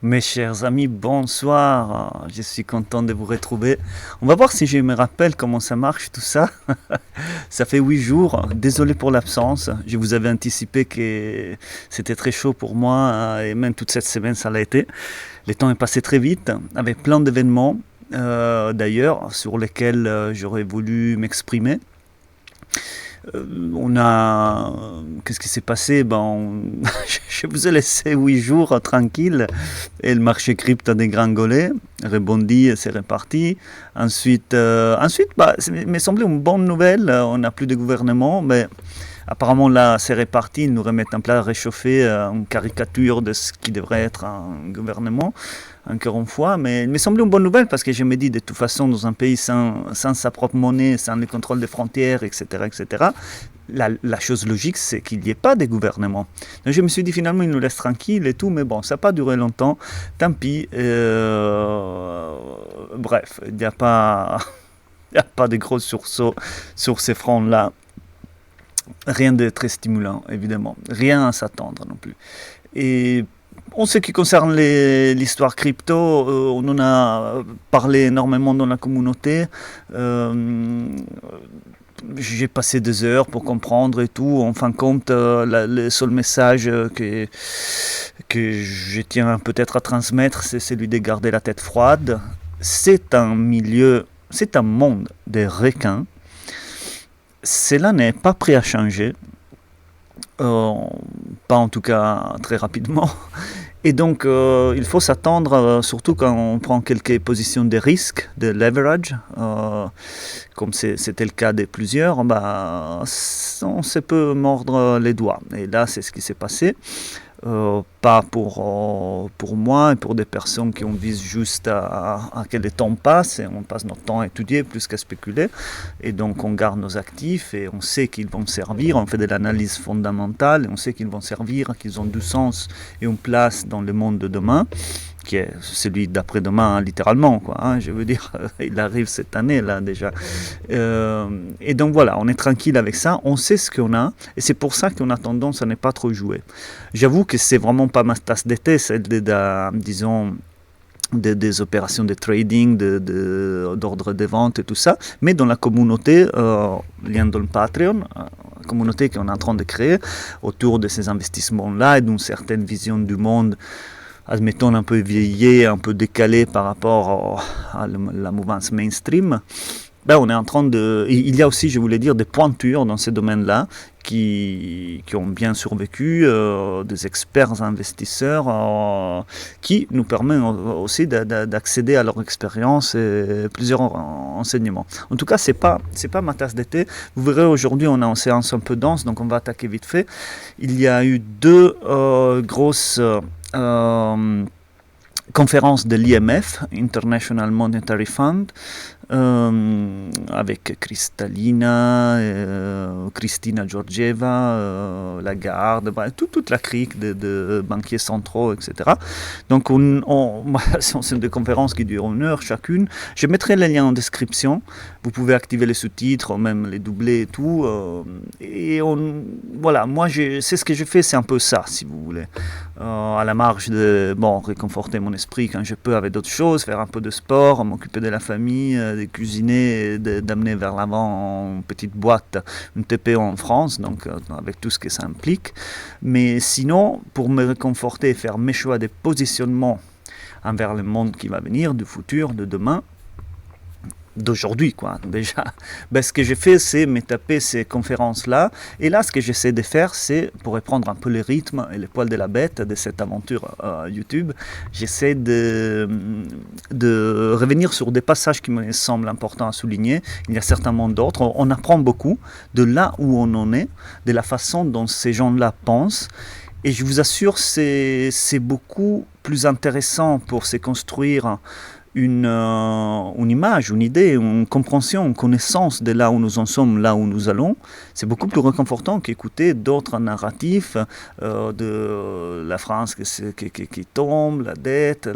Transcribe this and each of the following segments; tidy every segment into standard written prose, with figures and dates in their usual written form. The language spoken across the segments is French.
Mes chers amis, bonsoir. Je suis content de vous retrouver. On va voir si je me rappelle comment ça marche tout ça. Ça fait 8 jours. Désolé pour l'absence. Je vous avais anticipé que c'était très chaud pour moi et même toute cette semaine ça l'a été. Le temps est passé très vite avec plein d'événements d'ailleurs sur lesquels j'aurais voulu m'exprimer. On a. Qu'est-ce qui s'est passé? Je vous ai laissé 8 jours tranquille et le marché crypto a dégringolé, rebondi et c'est reparti. Ensuite, ça m'a semblé une bonne nouvelle. On n'a plus de gouvernement, mais apparemment là c'est reparti. Ils nous remettent en plat réchauffé une caricature de ce qui devrait être un gouvernement encore une fois, mais il me semblait une bonne nouvelle parce que je me dis de toute façon dans un pays sans sa propre monnaie, sans le contrôle des frontières, etc., etc., la chose logique c'est qu'il n'y ait pas de gouvernement. Donc je me suis dit finalement il nous laisse tranquille et tout, mais bon, ça n'a pas duré longtemps, tant pis. Bref, il n'y a pas, il n'y a pas de gros sursauts sur ces fronts-là. Rien de très stimulant, évidemment. Rien à s'attendre non plus. Et en ce qui concerne l'histoire crypto, on en a parlé énormément dans la communauté. Euh, j'ai passé des heures pour comprendre et tout. En fin de compte, le seul message que je tiens peut-être à transmettre, c'est celui de garder la tête froide. C'est un milieu, c'est un monde de requins. Cela n'est pas prêt à changer. Euh, Pas en tout cas très rapidement. Et donc, il faut s'attendre, surtout quand on prend quelques positions de risque, de leverage, comme c'était le cas de plusieurs, on se peut mordre les doigts. Et là, c'est ce qui s'est passé. Pas pour moi et pour des personnes qui on vise juste à que le temps passe et on passe notre temps à étudier plus qu'à spéculer et donc on garde nos actifs et on sait qu'ils vont servir, on fait de l'analyse fondamentale et on sait qu'ils vont servir, qu'ils ont du sens et une place dans le monde de demain qui est celui d'après-demain, hein, littéralement, quoi, hein, je veux dire, il arrive cette année, là, déjà. Et donc, voilà, on est tranquille avec ça, on sait ce qu'on a, et c'est pour ça qu'on a tendance à ne pas trop jouer. J'avoue que c'est vraiment pas ma tasse d'été, celle disons, des opérations de trading, d'ordre de vente et tout ça, mais dans la communauté, lien dans le Patreon, communauté qu'on est en train de créer autour de ces investissements-là et d'une certaine vision du monde, admettons un peu vieilli, un peu décalé par rapport à la mouvance mainstream, on est en train de... Il y a aussi, je voulais dire, des pointures dans ces domaines-là qui ont bien survécu, des experts investisseurs qui nous permettent aussi d'accéder à leur expérience et plusieurs enseignements. En tout cas, c'est pas ma tasse d'été. Vous verrez, aujourd'hui, on est en séance un peu dense, donc on va attaquer vite fait. Il y a eu deux grosses... conférence de l'IMF, International Monetary Fund, avec Christina Georgieva, Lagarde, toute la clique de banquiers centraux, etc. Donc, ce sont des conférences qui durent 1 heure chacune. Je mettrai les liens en description. Vous pouvez activer les sous-titres, même les doubler et tout. Voilà, moi, c'est ce que je fais, c'est un peu ça, si vous voulez. À la marge de réconforter mon esprit quand je peux avec d'autres choses, faire un peu de sport, m'occuper de la famille, de cuisiner, d'amener vers l'avant une petite boîte, une TPE en France, donc avec tout ce que ça implique. Mais sinon, pour me réconforter et faire mes choix de positionnement envers le monde qui va venir, du futur, de demain, d'aujourd'hui, quoi, déjà. Ce que j'ai fait, c'est me taper ces conférences-là. Et là, ce que j'essaie de faire, c'est, pour reprendre un peu le rythme et le poil de la bête de cette aventure YouTube, j'essaie de revenir sur des passages qui me semblent importants à souligner. Il y a certainement d'autres. On apprend beaucoup de là où on en est, de la façon dont ces gens-là pensent. Et je vous assure, c'est beaucoup plus intéressant pour se construire une image, une idée, une compréhension, une connaissance de là où nous en sommes, là où nous allons. C'est beaucoup plus réconfortant qu'écouter d'autres narratifs de la France qui tombe, la dette,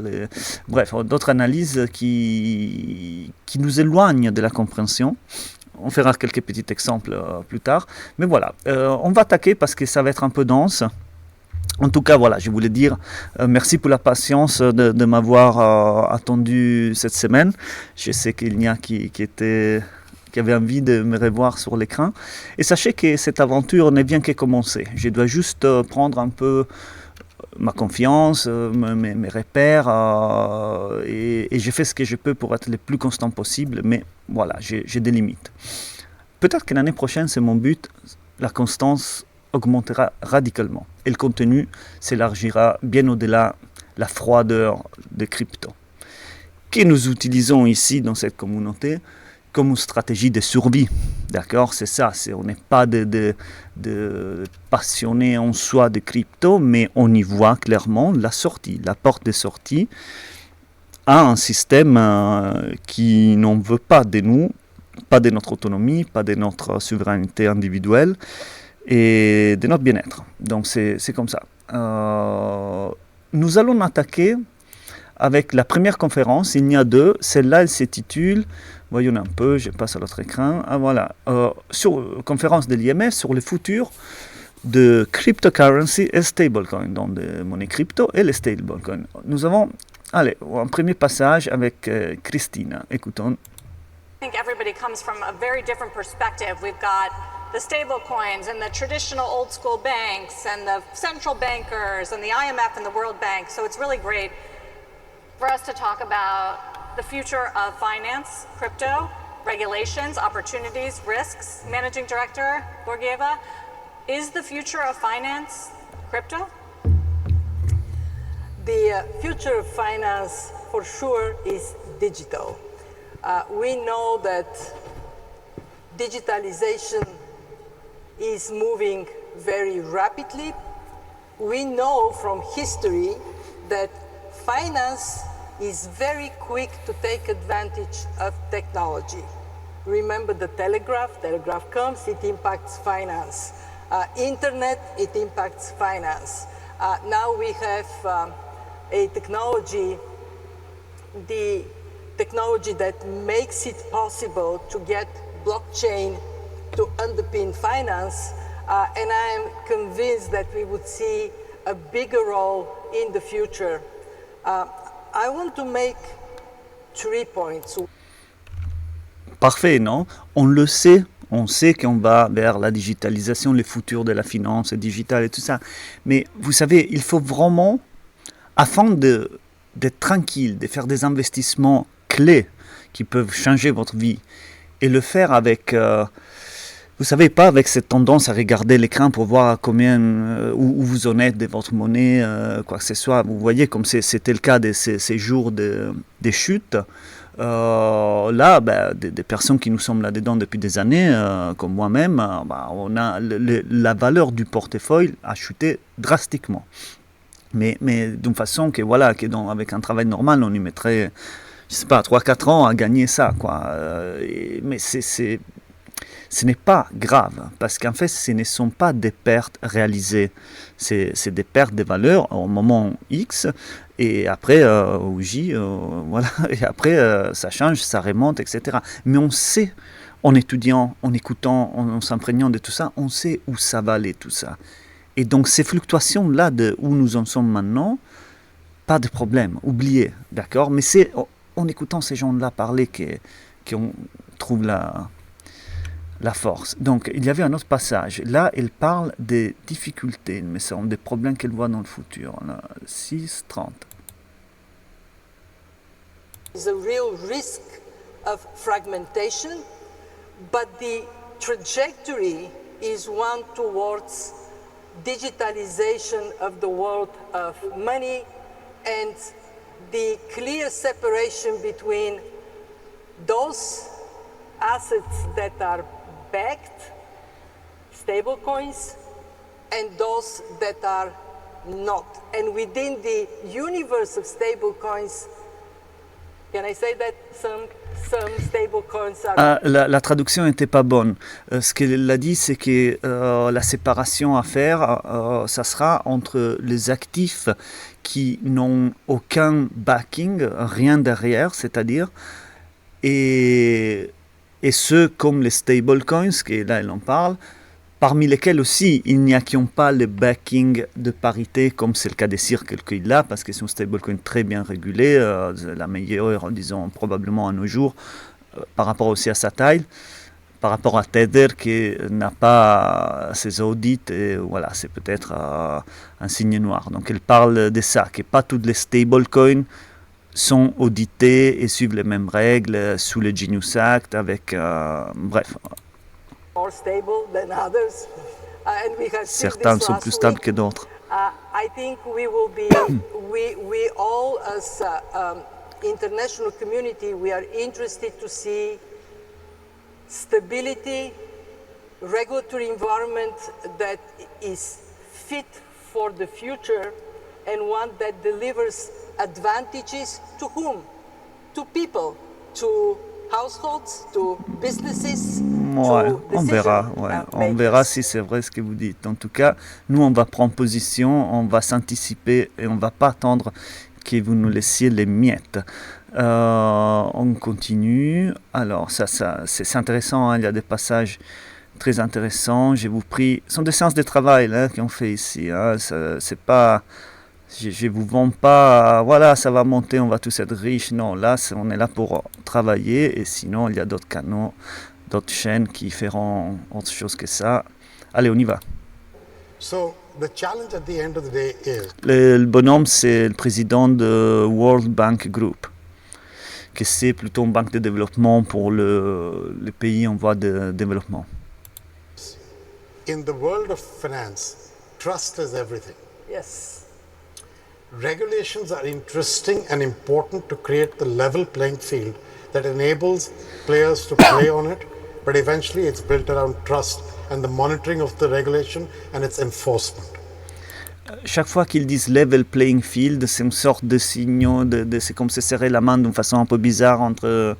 bref, d'autres analyses qui nous éloignent de la compréhension. On fera quelques petits exemples plus tard. Mais voilà, on va attaquer parce que ça va être un peu dense. En tout cas, voilà, je voulais dire merci pour la patience de m'avoir attendu cette semaine. Je sais qu'il y a qui avaient envie de me revoir sur l'écran. Et sachez que cette aventure n'est bien que commencée. Je dois juste prendre un peu ma confiance, mes repères, et je fais ce que je peux pour être le plus constant possible, mais voilà, j'ai des limites. Peut-être que l'année prochaine, c'est mon but, la constance augmentera radicalement et le contenu s'élargira bien au-delà la froideur des cryptos que nous utilisons ici dans cette communauté comme une stratégie de survie. D'accord, c'est ça, on n'est pas de passionnés en soi de crypto, mais on y voit clairement la sortie, la porte de sortie à un système qui n'en veut pas de nous, pas de notre autonomie, pas de notre souveraineté individuelle et de notre bien-être. Donc c'est comme ça. Nous allons attaquer avec la première conférence. Il y a deux. Celle-là, elle s'intitule, voyons un peu, je passe à l'autre écran. Ah voilà, conférence de l'IMF sur le futur de cryptocurrency et stablecoin, donc de monnaie crypto et les stablecoins. Nous avons, allez, un premier passage avec Christina. Écoutons. I think everybody comes from a very different perspective. We've got the stable coins and the traditional old school banks and the central bankers and the IMF and the World Bank. So it's really great for us to talk about the future of finance, crypto, regulations, opportunities, risks. Managing Director Georgieva, is the future of finance crypto? The future of finance for sure is digital. We know that digitalization is moving very rapidly. We know from history that finance is very quick to take advantage of technology. Remember the telegraph comes, it impacts finance. Internet, it impacts finance. Now we have a technology, the technology that makes it possible to get blockchain to underpin finance, and I am convinced that we would see a bigger role in the future. I want to make 3 points. Parfait, non? On le sait. On sait qu'on va vers la digitalisation, le futur de la finance digitale et tout ça. Mais vous savez, il faut vraiment, afin d'être tranquille, de faire des investissements clés qui peuvent changer votre vie, et le faire avec, vous savez, pas avec cette tendance à regarder l'écran pour voir combien, où vous en êtes de votre monnaie, quoi que ce soit. Vous voyez, comme c'était le cas de ces jours des chutes. Là, des personnes qui nous sommes là-dedans depuis des années, comme moi-même, on a la valeur du portefeuille a chuté drastiquement. Mais d'une façon que, voilà, avec un travail normal, on y mettrait, je sais pas, 3-4 ans à gagner ça, quoi. Mais ce n'est pas grave, parce qu'en fait, ce ne sont pas des pertes réalisées. C'est des pertes de valeur au moment X, et après, au J, voilà, et après, ça change, ça remonte, etc. Mais on sait, en étudiant, en écoutant, en s'imprégnant de tout ça, on sait où ça va aller, tout ça. Et donc, ces fluctuations-là, de où nous en sommes maintenant, pas de problème, oubliez, d'accord? Mais c'est en écoutant ces gens-là parler qu'on trouve la force. Donc, il y avait un autre passage. Là, il parle des difficultés, il me semble, des problèmes qu'elle voit dans le futur. 6:30. There's a real risk of fragmentation, but the trajectory is one towards digitalization of the world of money and the clear separation between those assets that are backed, stable coins, and those that are not. And within the universe of stable coins, can I say that some stable coins are... La traduction n'était pas bonne. Ce qu'elle a dit, c'est que la séparation à faire, ça sera entre les actifs qui n'ont aucun backing, rien derrière, c'est-à-dire, et ceux comme les stablecoins, que là elle en parle, parmi lesquels aussi il n'y a qui n'ont pas le backing de parité, comme c'est le cas des Circle qu'il a, parce que c'est une stablecoin très bien régulée, la meilleure, disons, probablement à nos jours, par rapport aussi à sa taille, par rapport à Tether qui n'a pas ses audits, et voilà, c'est peut-être un signe noir. Donc elle parle de ça, que pas toutes les stablecoins sont auditées et suivent les mêmes règles sous le Genius Act, avec, bref. More stable than others, and we have seen Certains this sont last plus stables week. que d'autres. I think we will be, we all as international community, we are interested to see stability, regulatory environment that is fit for the future and one that delivers advantages to whom? To people, to households, to businesses, Ouais, to on verra, on verra si c'est vrai ce que vous dites. En tout cas, nous on va prendre position, on va s'anticiper et on va pas attendre que vous nous laissiez les miettes. On continue. Alors ça c'est intéressant, hein, il y a des passages très intéressants. Je vous prie, ce sont des séances de travail là qu'on fait ici. Hein, c'est pas, je vous vends pas, voilà, ça va monter, on va tous être riches. Non, là on est là pour travailler, et sinon il y a d'autres canaux, d'autres chaînes qui feront autre chose que ça. Allez, on y va. So the challenge at the end of the day is Le bonhomme, c'est le président de World Bank Group, que c'est plutôt une banque de développement pour les pays en voie de développement. in the world of finance, trust is everything. Yes. Regulations are interesting and important to create the level playing field that enables players to play on it, but eventually it's built around trust and the monitoring of the regulation and its enforcement. Chaque fois qu'ils disent level playing field, c'est une sorte de signe, c'est comme se serrer la main d'une façon un peu bizarre entre,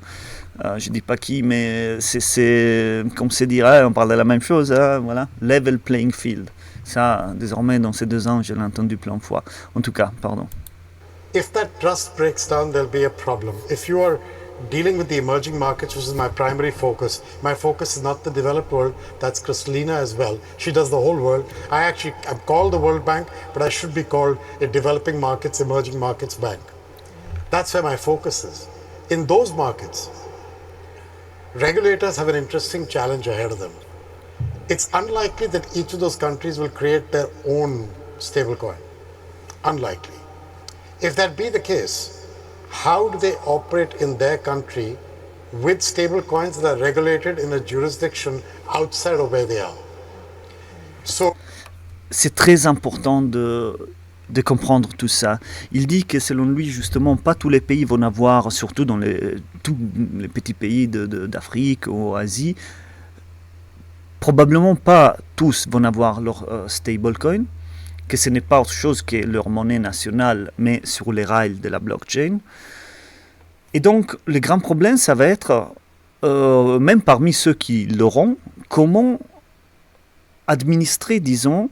je dis pas qui, mais c'est comme se dire, on parle de la même chose, hein, voilà, level playing field. Ça, désormais, dans ces 2 ans, je l'ai entendu plein de fois. En tout cas, pardon. If that trust breaks down, there'll be a problem. If you are dealing with the emerging markets, which is my primary focus, my focus is not the developed world, that's Kristalina as well. She does the whole world. I'm called the World Bank, but I should be called a developing markets, emerging markets bank. That's where my focus is. In those markets, regulators have an interesting challenge ahead of them. It's unlikely that each of those countries will create their own stablecoin. Unlikely. If that be the case, how do they operate in their country with stablecoins that are regulated in a jurisdiction outside of where they are? So, c'est très important de comprendre tout ça. Il dit que selon lui, justement, pas tous les pays vont avoir, surtout dans tous les petits pays d'Afrique ou Asie, probablement pas tous vont avoir leur stablecoin, que ce n'est pas autre chose que leur monnaie nationale, mais sur les rails de la blockchain. Et donc, le grand problème, ça va être, même parmi ceux qui l'auront, comment administrer, disons,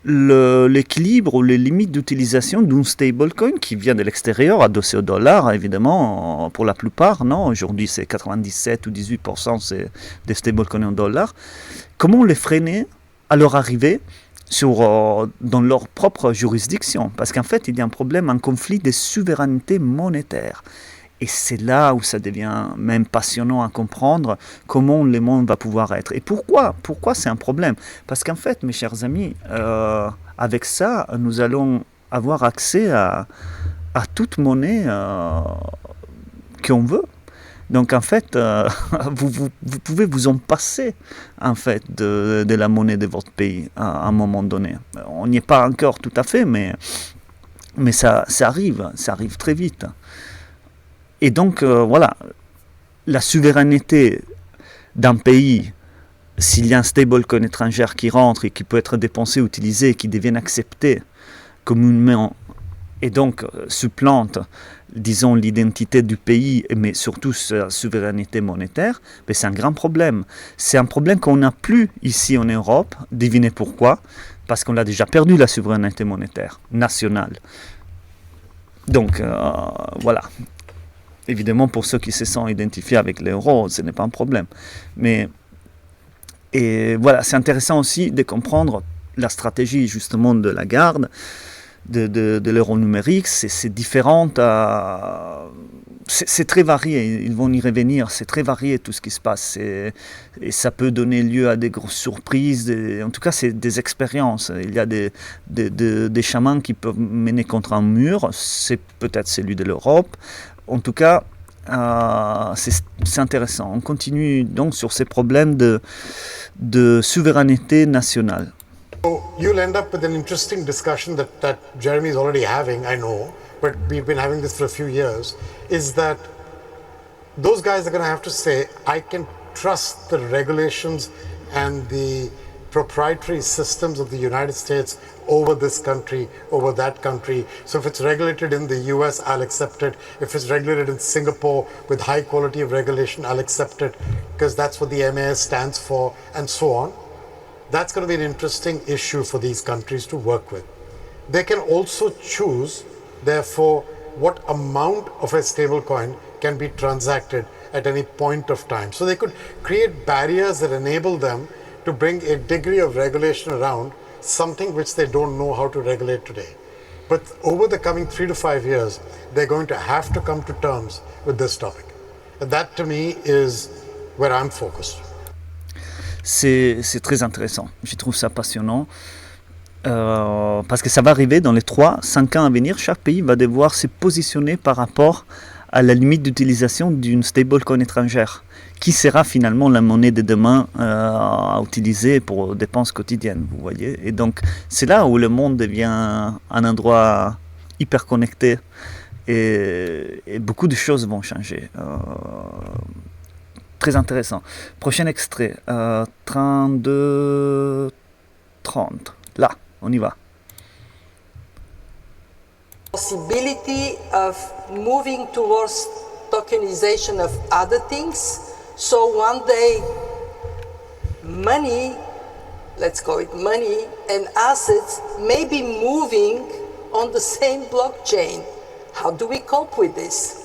l'équilibre ou les limites d'utilisation d'une stablecoin qui vient de l'extérieur, adossée au dollar, évidemment, pour la plupart, non, aujourd'hui c'est 97 ou 18% c'est des stablecoins en dollars. Comment les freiner à leur arrivée dans leur propre juridiction? Parce qu'en fait, il y a un problème, un conflit de souveraineté monétaire. Et c'est là où ça devient même passionnant à comprendre comment le monde va pouvoir être. Et pourquoi c'est un problème? Parce qu'en fait, mes chers amis, avec ça, nous allons avoir accès à toute monnaie qu'on veut. Donc en fait, vous pouvez vous en passer en fait de la monnaie de votre pays à un moment donné. On n'y est pas encore tout à fait, mais ça arrive très vite. Et donc, voilà, la souveraineté d'un pays, s'il y a un stablecoin étranger qui rentre et qui peut être dépensé, utilisé, qui devient accepté communément, et donc supplante, disons, l'identité du pays, mais surtout sa souveraineté monétaire, ben c'est un grand problème. C'est un problème qu'on n'a plus ici en Europe. Devinez pourquoi? Parce qu'on a déjà perdu la souveraineté monétaire nationale. Donc, voilà. Évidemment, pour ceux qui se sont identifiés avec l'euro, ce n'est pas un problème. Mais Et voilà, c'est intéressant aussi de comprendre la stratégie justement de Lagarde, de l'euro numérique. C'est différent, c'est très varié, ils vont y revenir, c'est très varié tout ce qui se passe. Et ça peut donner lieu à des grosses surprises, en tout cas c'est des expériences. Il y a des chamans qui peuvent mener contre un mur, c'est peut-être celui de l'Europe. En tout cas, c'est intéressant. On continue donc sur ces problèmes de souveraineté nationale. So you'll end up with an interesting discussion that Jeremy is already having, I know, but we've been having this for a few years, is that those guys are going to have to say, I can trust the regulations and the proprietary systems of the United States over this country, over that country. So if it's regulated in the US, I'll accept it. If it's regulated in Singapore with high quality of regulation, I'll accept it because that's what the MAS stands for, and so on. That's going to be an interesting issue for these countries to work with. They can also choose, therefore, what amount of a stablecoin can be transacted at any point of time. So they could create barriers that enable them to bring a degree of regulation around something which they don't know how to regulate today. But over the coming 3 to 5 years, they're going to have to come to terms with this topic. And that to me is where I'm focused. C'est très intéressant, je trouve ça passionnant. Parce que ça va arriver dans les 3-5 ans à venir, chaque pays va devoir se positionner par rapport à la limite d'utilisation d'une stablecoin étrangère, qui sera finalement la monnaie de demain à utiliser pour dépenses quotidiennes, vous voyez. Et donc c'est là où le monde devient un endroit hyper connecté et beaucoup de choses vont changer. Très intéressant. Prochain extrait, 32-30. Là, on y va. Possibility of moving towards tokenization of other things. So one day, money, let's call it money, and assets may be moving on the same blockchain. How do we cope with this?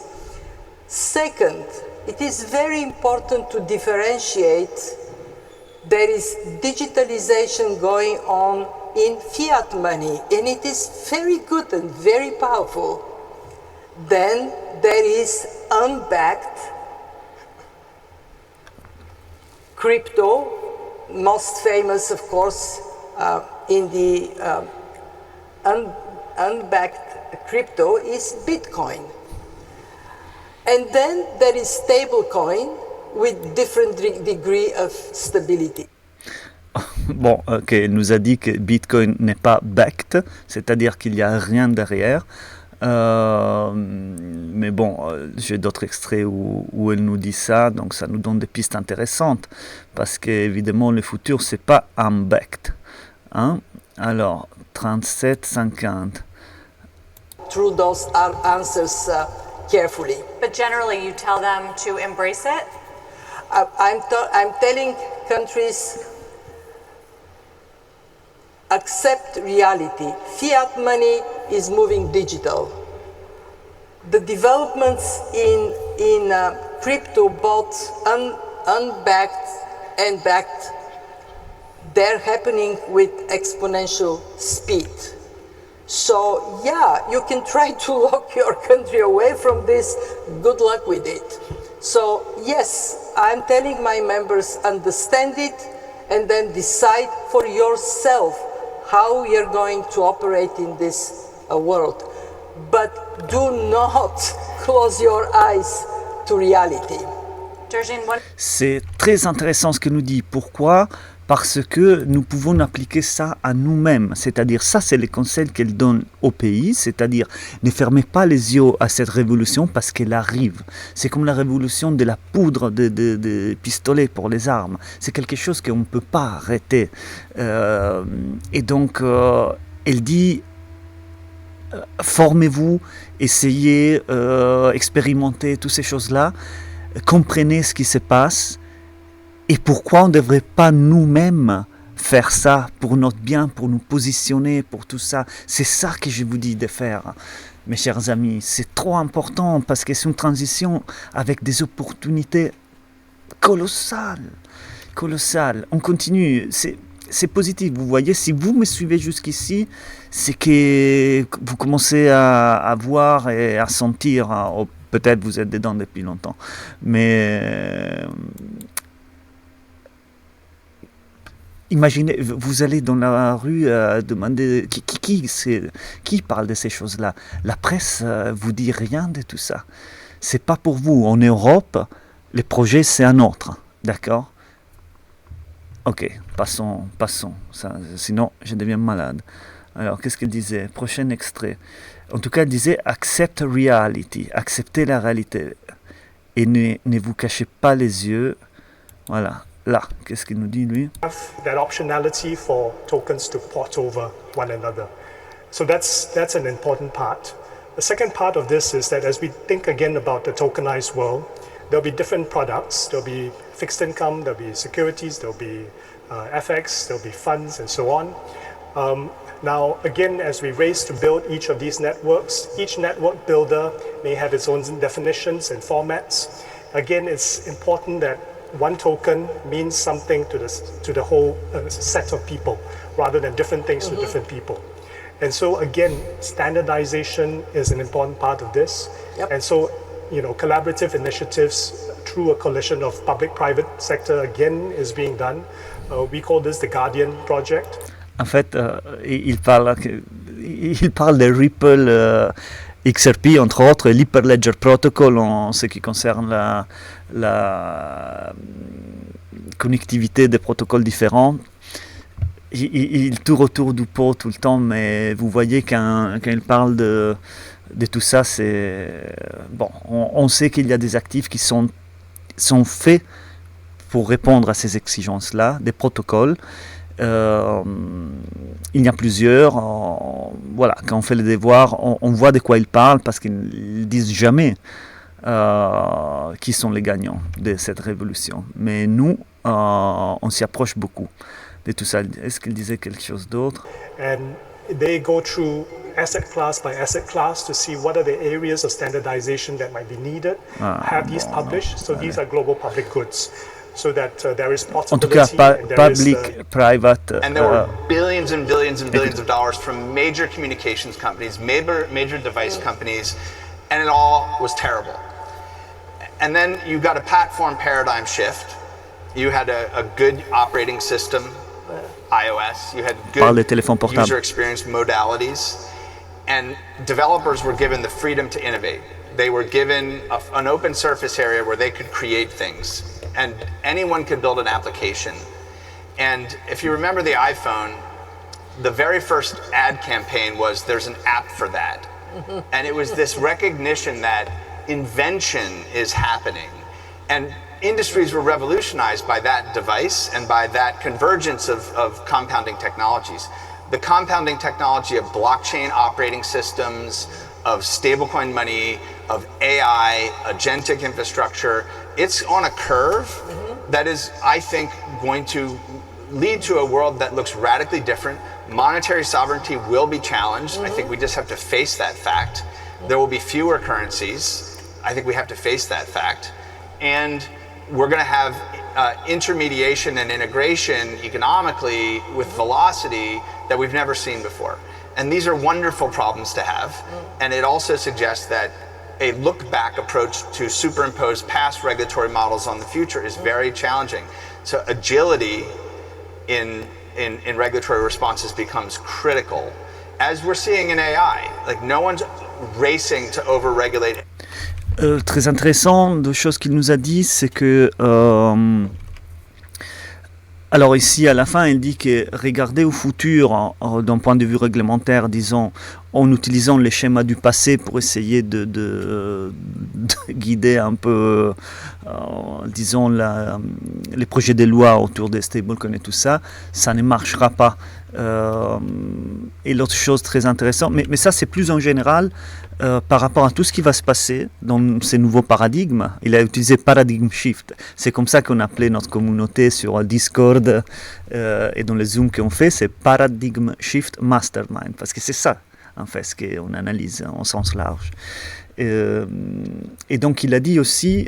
Second, it is very important to differentiate. There is digitalization going on in fiat money, and it is very good and very powerful. Then there is unbacked crypto, most famous, of course, in the unbacked crypto is Bitcoin. And then there is stablecoin with different degree of stability. Bon, ok, elle nous a dit que Bitcoin n'est pas backed, c'est-à-dire qu'il n'y a rien derrière. Mais bon, j'ai d'autres extraits où elle nous dit ça, donc ça nous donne des pistes intéressantes, parce qu'évidemment le futur c'est pas unbacked. Hein? Alors, 37-50. Through those answers carefully. But generally, you tell them to embrace it? I'm telling countries, accept reality. Fiat money is moving digital. The developments in crypto, both unbacked and backed, they're happening with exponential speed. So yeah, you can try to lock your country away from this. Good luck with it. So yes, I'm telling my members, understand it and then decide for yourself how you're going to operate in this world. But do not close your eyes to reality. C'est très intéressant ce que nous dit. Pourquoi ? Parce que nous pouvons appliquer ça à nous-mêmes. C'est-à-dire, ça c'est les conseils qu'elle donne au pays. C'est-à-dire, ne fermez pas les yeux à cette révolution parce qu'elle arrive. C'est comme la révolution de la poudre de pistolet pour les armes. C'est quelque chose qu'on ne peut pas arrêter. Et donc, elle dit, formez-vous, essayez, expérimentez, toutes ces choses-là. Comprenez ce qui se passe. Et pourquoi on ne devrait pas nous-mêmes faire ça pour notre bien, pour nous positionner, pour tout ça. C'est ça que je vous dis de faire, mes chers amis. C'est trop important parce que c'est une transition avec des opportunités colossales. colossal. On continue. C'est positif. Vous voyez, si vous me suivez jusqu'ici, c'est que vous commencez à voir et à sentir. Peut-être vous êtes dedans depuis longtemps. Mais imaginez, vous allez dans la rue demander qui parle de ces choses-là. La presse vous dit rien de tout ça. C'est pas pour vous. En Europe, les projets, c'est un autre. D'accord? Ok, passons. Ça, sinon, je deviens malade. Alors, qu'est-ce qu'il disait? Prochain extrait. En tout cas, il disait « Accept reality », acceptez la réalité. Et ne vous cachez pas les yeux. Voilà. Là, qu'est-ce qu'il nous dit, lui? That optionality for tokens to port over one another. So that's an important part. The second part of this is that as we think again about the tokenized world, there'll be different products. There'll be fixed income, there'll be securities, there'll be FX, there'll be funds, and so on. Now, again, as we race to build each of these networks, each network builder may have its own definitions and formats. Again, it's important that one token means something to the whole set of people, rather than different things to different people. And so, again, standardization is an important part of this. Yep. And so, collaborative initiatives through a coalition of public-private sector, again, is being done. We call this the Guardian Project. En fait, il parle de Ripple XRP, entre autres, et l'Hyperledger Protocol en ce qui concerne la connectivité des protocoles différents. Il tourne autour du pot tout le temps, mais vous voyez quand il parle de tout ça, c'est bon. On sait qu'il y a des actifs qui sont faits pour répondre à ces exigences-là, des protocoles. Il y a plusieurs. Voilà, quand on fait les devoirs, on voit de quoi ils parlent parce qu'ils ne disent jamais qui sont les gagnants de cette révolution. Mais nous, on s'y approche beaucoup de tout ça. Est-ce qu'il disait quelque chose d'autre? And they go through asset class by asset class to see what are the areas of standardization that might be needed. Have these published. So these are global public goods. So that there is En tout cas, possibility. public, private. And there were billions and billions and billions of dollars from major communications companies, major device companies, and it all was terrible. And then you got a platform paradigm shift. You had a good operating system, iOS. You had good user experience modalities. And developers were given the freedom to innovate. They were given an open surface area where they could create things. And anyone could build an application. And if you remember the iPhone, the very first ad campaign was there's an app for that. And it was this recognition that invention is happening. And industries were revolutionized by that device and by that convergence of compounding technologies. The compounding technology of blockchain operating systems, of stablecoin money, of AI, agentic infrastructure, it's on a curve that is, I think, going to lead to a world that looks radically different. Monetary sovereignty will be challenged. I think we just have to face that fact. There will be fewer currencies. I think we have to face that fact. And we're going to have intermediation and integration economically with velocity that we've never seen before. And these are wonderful problems to have. And it also suggests that a look-back approach to superimpose past regulatory models on the future is very challenging. So agility in regulatory responses becomes critical, as we're seeing in AI. Like, no one's racing to over-regulate. Très intéressant, deux choses qu'il nous a dit, c'est que alors ici à la fin il dit que regarder au futur d'un point de vue réglementaire, disons, en utilisant les schémas du passé pour essayer de guider un peu disons les projets de loi autour des stablecoins et tout ça, ça ne marchera pas. Et l'autre chose très intéressante, mais ça c'est plus en général par rapport à tout ce qui va se passer dans ces nouveaux paradigmes. Il a utilisé paradigm shift. C'est comme ça qu'on appelait notre communauté sur Discord et dans les Zooms qu'on fait, c'est paradigm shift mastermind. Parce que c'est ça, en fait, ce qu'on analyse en sens large. Et donc il a dit aussi,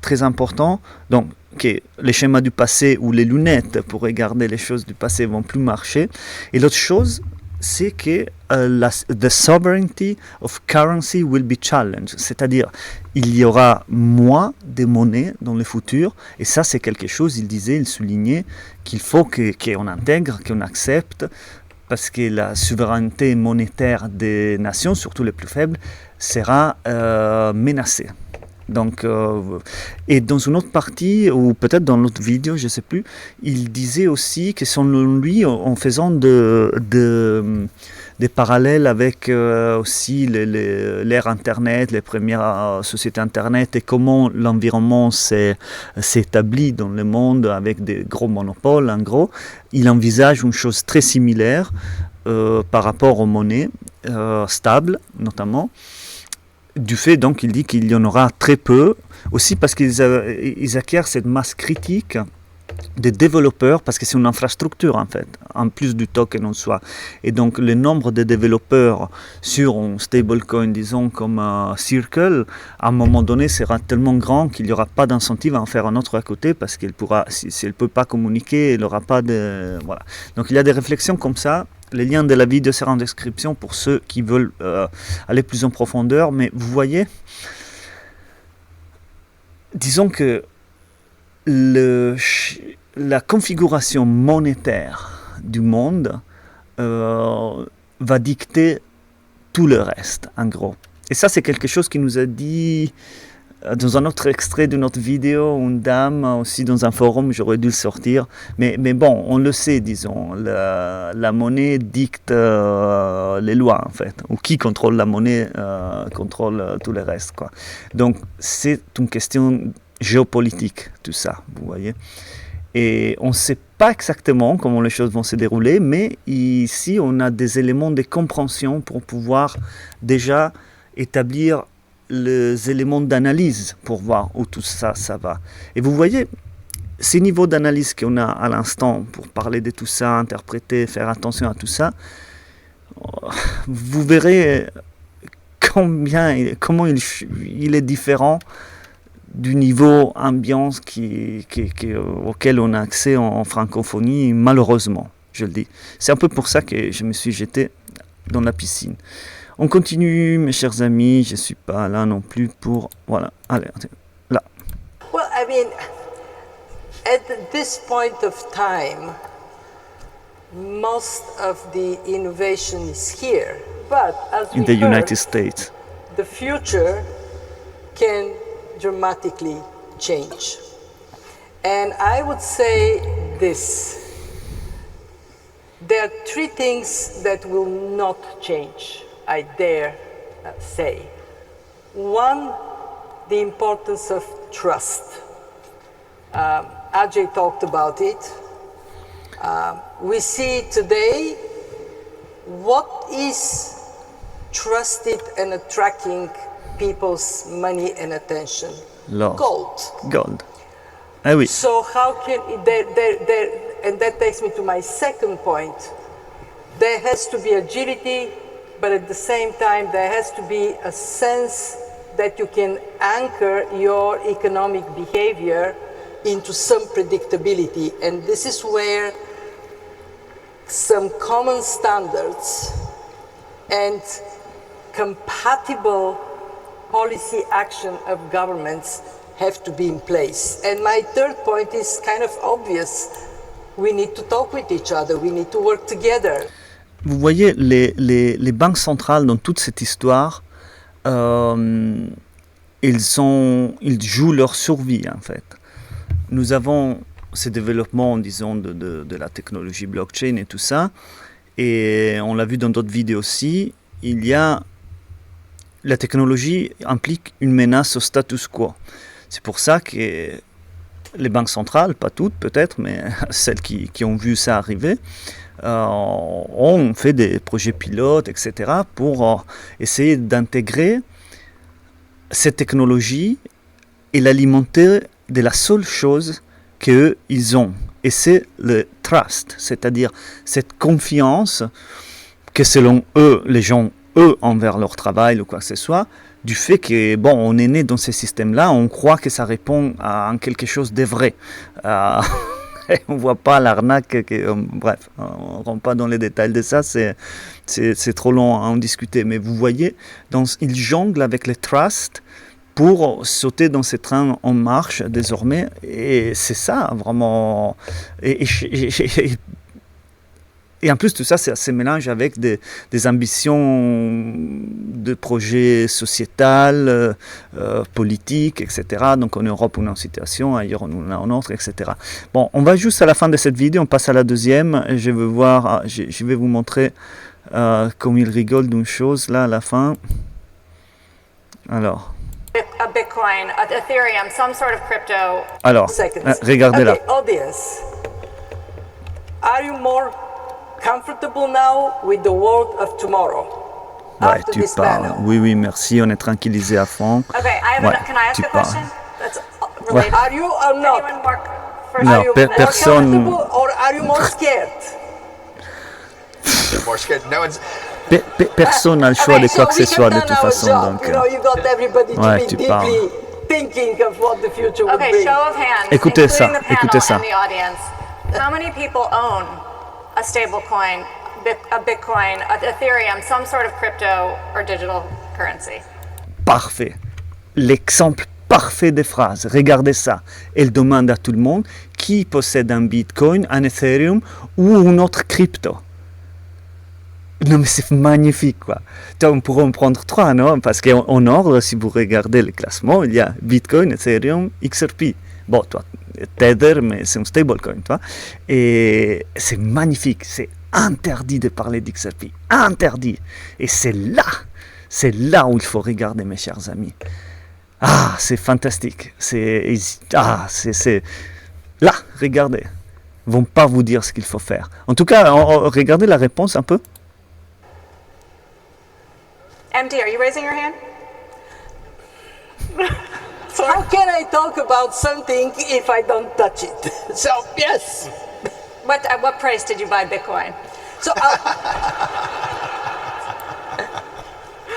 très important, donc, que les schémas du passé ou les lunettes pour regarder les choses du passé vont plus marcher. Et l'autre chose, c'est que the sovereignty of currency will be challenged, c'est-à-dire il y aura moins de monnaies dans le futur, et ça c'est quelque chose, il soulignait qu'il faut qu'on intègre, qu'on accepte, parce que la souveraineté monétaire des nations, surtout les plus faibles, sera menacée. Donc, et dans une autre partie, ou peut-être dans l'autre vidéo, je ne sais plus, il disait aussi que selon lui, en faisant des parallèles avec aussi l'ère Internet, les premières sociétés Internet, et comment l'environnement s'est établi dans le monde avec des gros monopoles, en gros, il envisage une chose très similaire par rapport aux monnaies stables, notamment. Du fait, donc, il dit qu'il y en aura très peu, aussi parce qu'ils acquièrent cette masse critique des développeurs, parce que c'est une infrastructure, en fait, en plus du token en soi. Et donc, le nombre de développeurs sur un stablecoin, disons, comme Circle, à un moment donné, sera tellement grand qu'il n'y aura pas d'incentive à en faire un autre à côté, parce qu'elle pourra, si elle ne peut pas communiquer, elle n'aura pas de... Voilà. Donc, il y a des réflexions comme ça. Les liens de la vidéo seront en description pour ceux qui veulent aller plus en profondeur. Mais vous voyez, disons que la configuration monétaire du monde va dicter tout le reste, en gros. Et ça, c'est quelque chose qui nous a dit dans un autre extrait de notre vidéo, une dame aussi dans un forum, j'aurais dû le sortir. Mais bon, on le sait, disons, la monnaie dicte les lois, en fait. Ou qui contrôle la monnaie contrôle tout le reste, quoi. Donc, c'est une question géopolitique, tout ça, vous voyez. Et on ne sait pas exactement comment les choses vont se dérouler, mais ici, on a des éléments de compréhension pour pouvoir déjà établir les éléments d'analyse pour voir où tout ça va. Et vous voyez, ces niveaux d'analyse qu'on a à l'instant pour parler de tout ça, interpréter, faire attention à tout ça, vous verrez comment il est différent du niveau ambiance auquel on a accès en francophonie, malheureusement, je le dis. C'est un peu pour ça que je me suis jeté dans la piscine. On continue, mes chers amis, je ne suis pas là non plus pour... Voilà, allez, là. Well, I mean, at this point of time, most of the innovation is here. But as In we the heard, United States. the future can dramatically change. And I would say this. There are three things that will not change, I dare say. One, the importance of trust. Ajay talked about it. We see today what is trusted and attracting people's money and attention. Love. Gold. Gold. Ah oui. So how can and that takes me to my second point. There has to be agility, but at the same time there has to be a sense that you can anchor your economic behavior into some predictability. And this is where some common standards and compatible policy action of governments have to be in place. And my third point is kind of obvious. We need to talk with each other. We need to work together. Vous voyez, les banques centrales dans toute cette histoire, ils jouent leur survie, en fait. Nous avons ces développements, disons, de la technologie blockchain et tout ça, et on l'a vu dans d'autres vidéos aussi, la technologie implique une menace au status quo. C'est pour ça que les banques centrales, pas toutes peut-être, mais celles qui ont vu ça arriver, ont fait des projets pilotes, etc., pour essayer d'intégrer cette technologie et l'alimenter de la seule chose qu'ils ont. Et c'est le trust, c'est-à-dire cette confiance que selon eux, les gens, eux, envers leur travail ou quoi que ce soit, du fait que, bon, on est né dans ces systèmes-là, on croit que ça répond à quelque chose de vrai. On ne voit pas l'arnaque, bref, on ne rentre pas dans les détails de ça, c'est trop long à en discuter. Mais vous voyez, ils jonglent avec les trusts pour sauter dans ces trains en marche désormais. Et c'est ça, vraiment. Et en plus, tout ça, ça se mélange avec des ambitions de projets sociétals, politiques, etc. Donc en Europe, on a une situation, ailleurs, on a une autre, etc. Bon, on va juste à la fin de cette vidéo, on passe à la deuxième. Je vais vous montrer comme il rigole d'une chose, là, à la fin. Alors. A Bitcoin, a Ethereum, some sort of crypto. Alors, regardez là. Okay, audience, are you more comfortable now with the world of tomorrow? Ouais, After tu this parles. panel? Oui, merci, on est tranquillisé à fond. Okay, can I ask tu a parles. question? That's related. Are you or not? Anyone more first? Non, Are you more personne. comfortable or are you more scared? They're more scared. No one's. Personne n'a le choix de Okay, quoi que so ce we soit have de done toute our façon. job. Donc, You know, you got everybody to ouais, be tu deeply parles. thinking of what the future would Okay, bring. show of hands, Écoutez ça, including the panel écoutez ça. and the audience. How many people own a stablecoin, a Bitcoin, a Ethereum, some sort of crypto or digital currency? Parfait. L'exemple parfait des phrases. Regardez ça. Elle demande à tout le monde qui possède un Bitcoin, un Ethereum ou une autre crypto. Non mais c'est magnifique quoi. On pourrait en prendre trois, non? Parce qu'en ordre, si vous regardez le classement, il y a Bitcoin, Ethereum, XRP. Bon, toi, Tether, mais c'est un stablecoin, toi. Et c'est magnifique. C'est interdit de parler d'XRP. Interdit. Et c'est là où il faut regarder, mes chers amis. Ah, c'est fantastique. Là, regardez. Ils vont pas vous dire ce qu'il faut faire. En tout cas, regardez la réponse un peu. MD, are you raising your hand? How can I talk about something if I don't touch it? So, yes. At what price did you buy Bitcoin? So,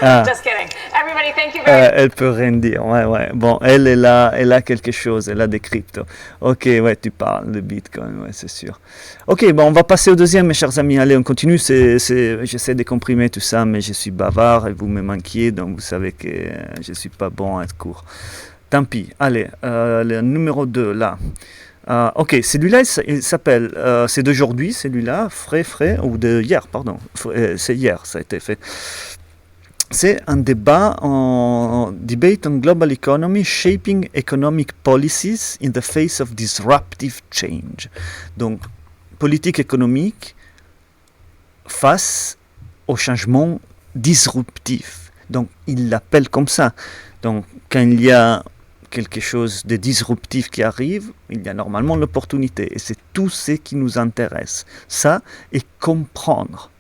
Just kidding. Everybody, thank you very much. Elle peut rien dire, ouais. Bon, elle a quelque chose, elle a des cryptos. Ok, ouais, tu parles de Bitcoin, ouais, c'est sûr. Ok, bon, on va passer au deuxième, mes chers amis. Allez, on continue. J'essaie de comprimer tout ça, mais je suis bavard et vous me manquiez, donc vous savez que je suis pas bon à être court. Tant pis. Allez, le numéro 2, là. Ok, celui-là, il s'appelle, c'est d'aujourd'hui, celui-là, frais, ou de hier, pardon. C'est hier, ça a été fait. C'est un débat en Debate on Global Economy, Shaping Economic Policies in the Face of Disruptive Change. Donc, politique économique face au changement disruptif. Donc, il l'appelle comme ça. Donc, quand il y a quelque chose de disruptif qui arrive, il y a normalement l'opportunité. Et c'est tout ce qui nous intéresse. Ça, et comprendre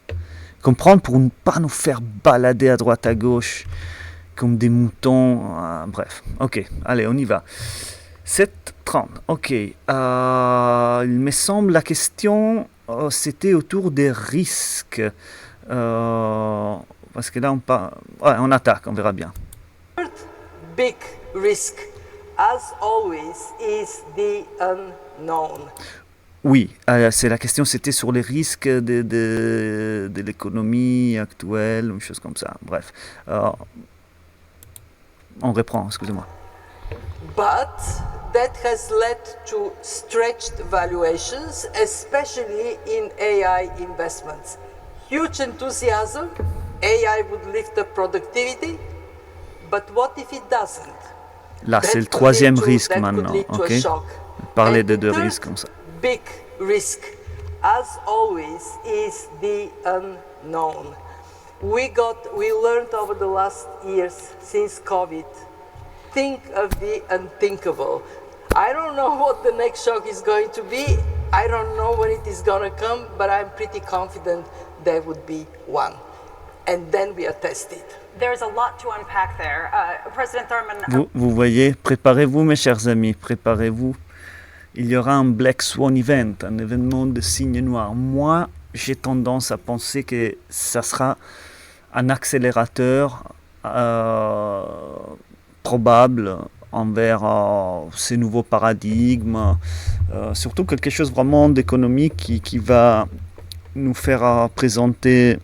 pour ne pas nous faire balader à droite à gauche comme des moutons. Bref, ok, allez, on y va. 7h30, ok. Il me semble la question, c'était autour des risques. Parce que là, on attaque, on verra bien. big risk, as always, is the unknown. Oui, c'est la question, c'était sur les risques de l'économie actuelle, une chose comme ça. Bref, on reprend, excusez-moi. But that has led to stretched valuations, especially in AI investments. Huge enthusiasm, AI would lift up productivity, but what if it doesn't? Là, c'est le troisième risque maintenant, ok? Parler de deux risques comme ça. Big risk, as always, is the unknown. We learned over the last years since COVID, think of the unthinkable. I don't know what the next shock is going to be. I don't know when it is going to come, but I'm pretty confident there would be one. And then we are tested. There's a lot to unpack there. President Thurman. Vous voyez, préparez-vous mes chers amis, préparez-vous. Il y aura un Black Swan Event, un événement de signe noir. Moi, j'ai tendance à penser que ça sera un accélérateur probable envers ces nouveaux paradigmes, surtout quelque chose vraiment d'économique qui va nous faire présenter,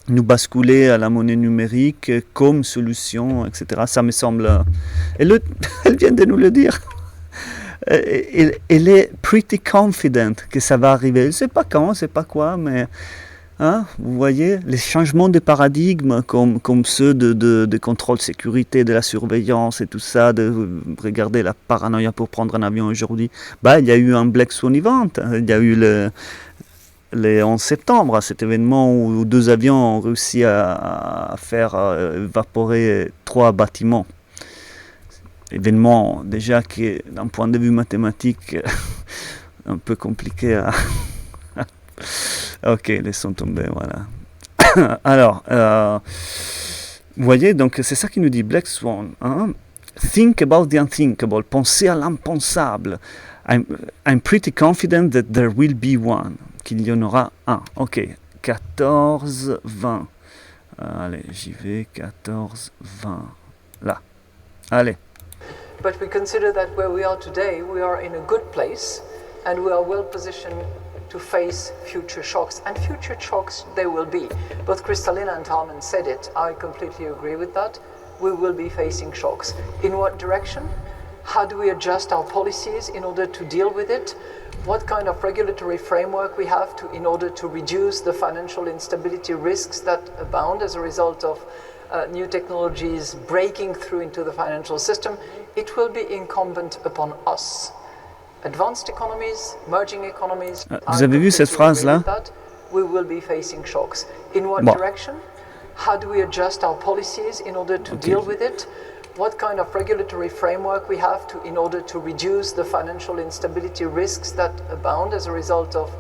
nous basculer à la monnaie numérique comme solution, etc. Ça me semble... Elle vient de nous le dire. Elle est pretty confident que ça va arriver. Elle ne sait pas quand, elle ne sait pas quoi, mais... Hein, vous voyez, les changements de paradigme comme ceux de contrôle sécurité, de la surveillance et tout ça, de regarder la paranoïa pour prendre un avion aujourd'hui. Il y a eu un Black Swan event, il y a eu le 11 septembre, cet événement où 2 avions ont réussi à faire évaporer 3 bâtiments. Événement déjà qui est d'un point de vue mathématique un peu compliqué à... Ok, laissons tomber, voilà. Alors, vous voyez, donc c'est ça qui nous dit Black Swan. Hein? Think about the unthinkable, pensez à l'impensable. I'm pretty confident that there will be one, qu'il y en aura un. Ok, 14, 20. Allez, j'y vais, 14, 20. Là, allez. But we consider that where we are today, we are in a good place and we are well positioned to face future shocks. And future shocks there will be. Both Kristalina and Talman said it. I completely agree with that. We will be facing shocks. In what direction? How do we adjust our policies in order to deal with it? What kind of regulatory framework we have in order to reduce the financial instability risks that abound as a result of new technologies breaking through into the financial system? It will be incumbent upon us. Advanced economies, emerging economies. Vous avez vu cette phrase-là? We will be facing shocks. In what direction? How do we adjust our policies in order to deal with it? What kind of regulatory framework we have in order to reduce the financial instability risks that abound as a result of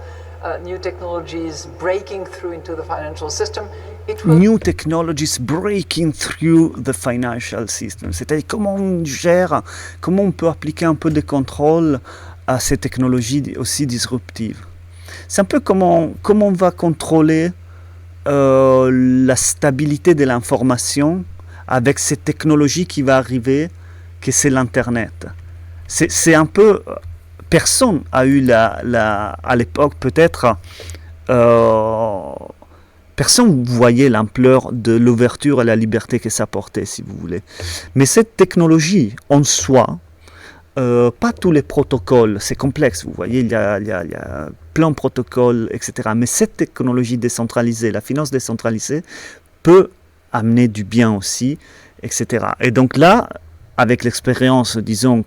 new technologies breaking through into the financial system? New technologies breaking through the financial system. C'est-à-dire comment on gère, comment on peut appliquer un peu de contrôle à ces technologies aussi disruptives. C'est un peu comment on va contrôler la stabilité de l'information avec cette technologie qui va arriver, que c'est l'Internet. C'est un peu... Personne a eu à l'époque peut-être... personne voyait l'ampleur de l'ouverture et la liberté que ça portait, si vous voulez. Mais cette technologie en soi, pas tous les protocoles, c'est complexe, vous voyez, il y a plein de protocoles, etc. Mais cette technologie décentralisée, la finance décentralisée, peut amener du bien aussi, etc. Et donc là, avec l'expérience, disons,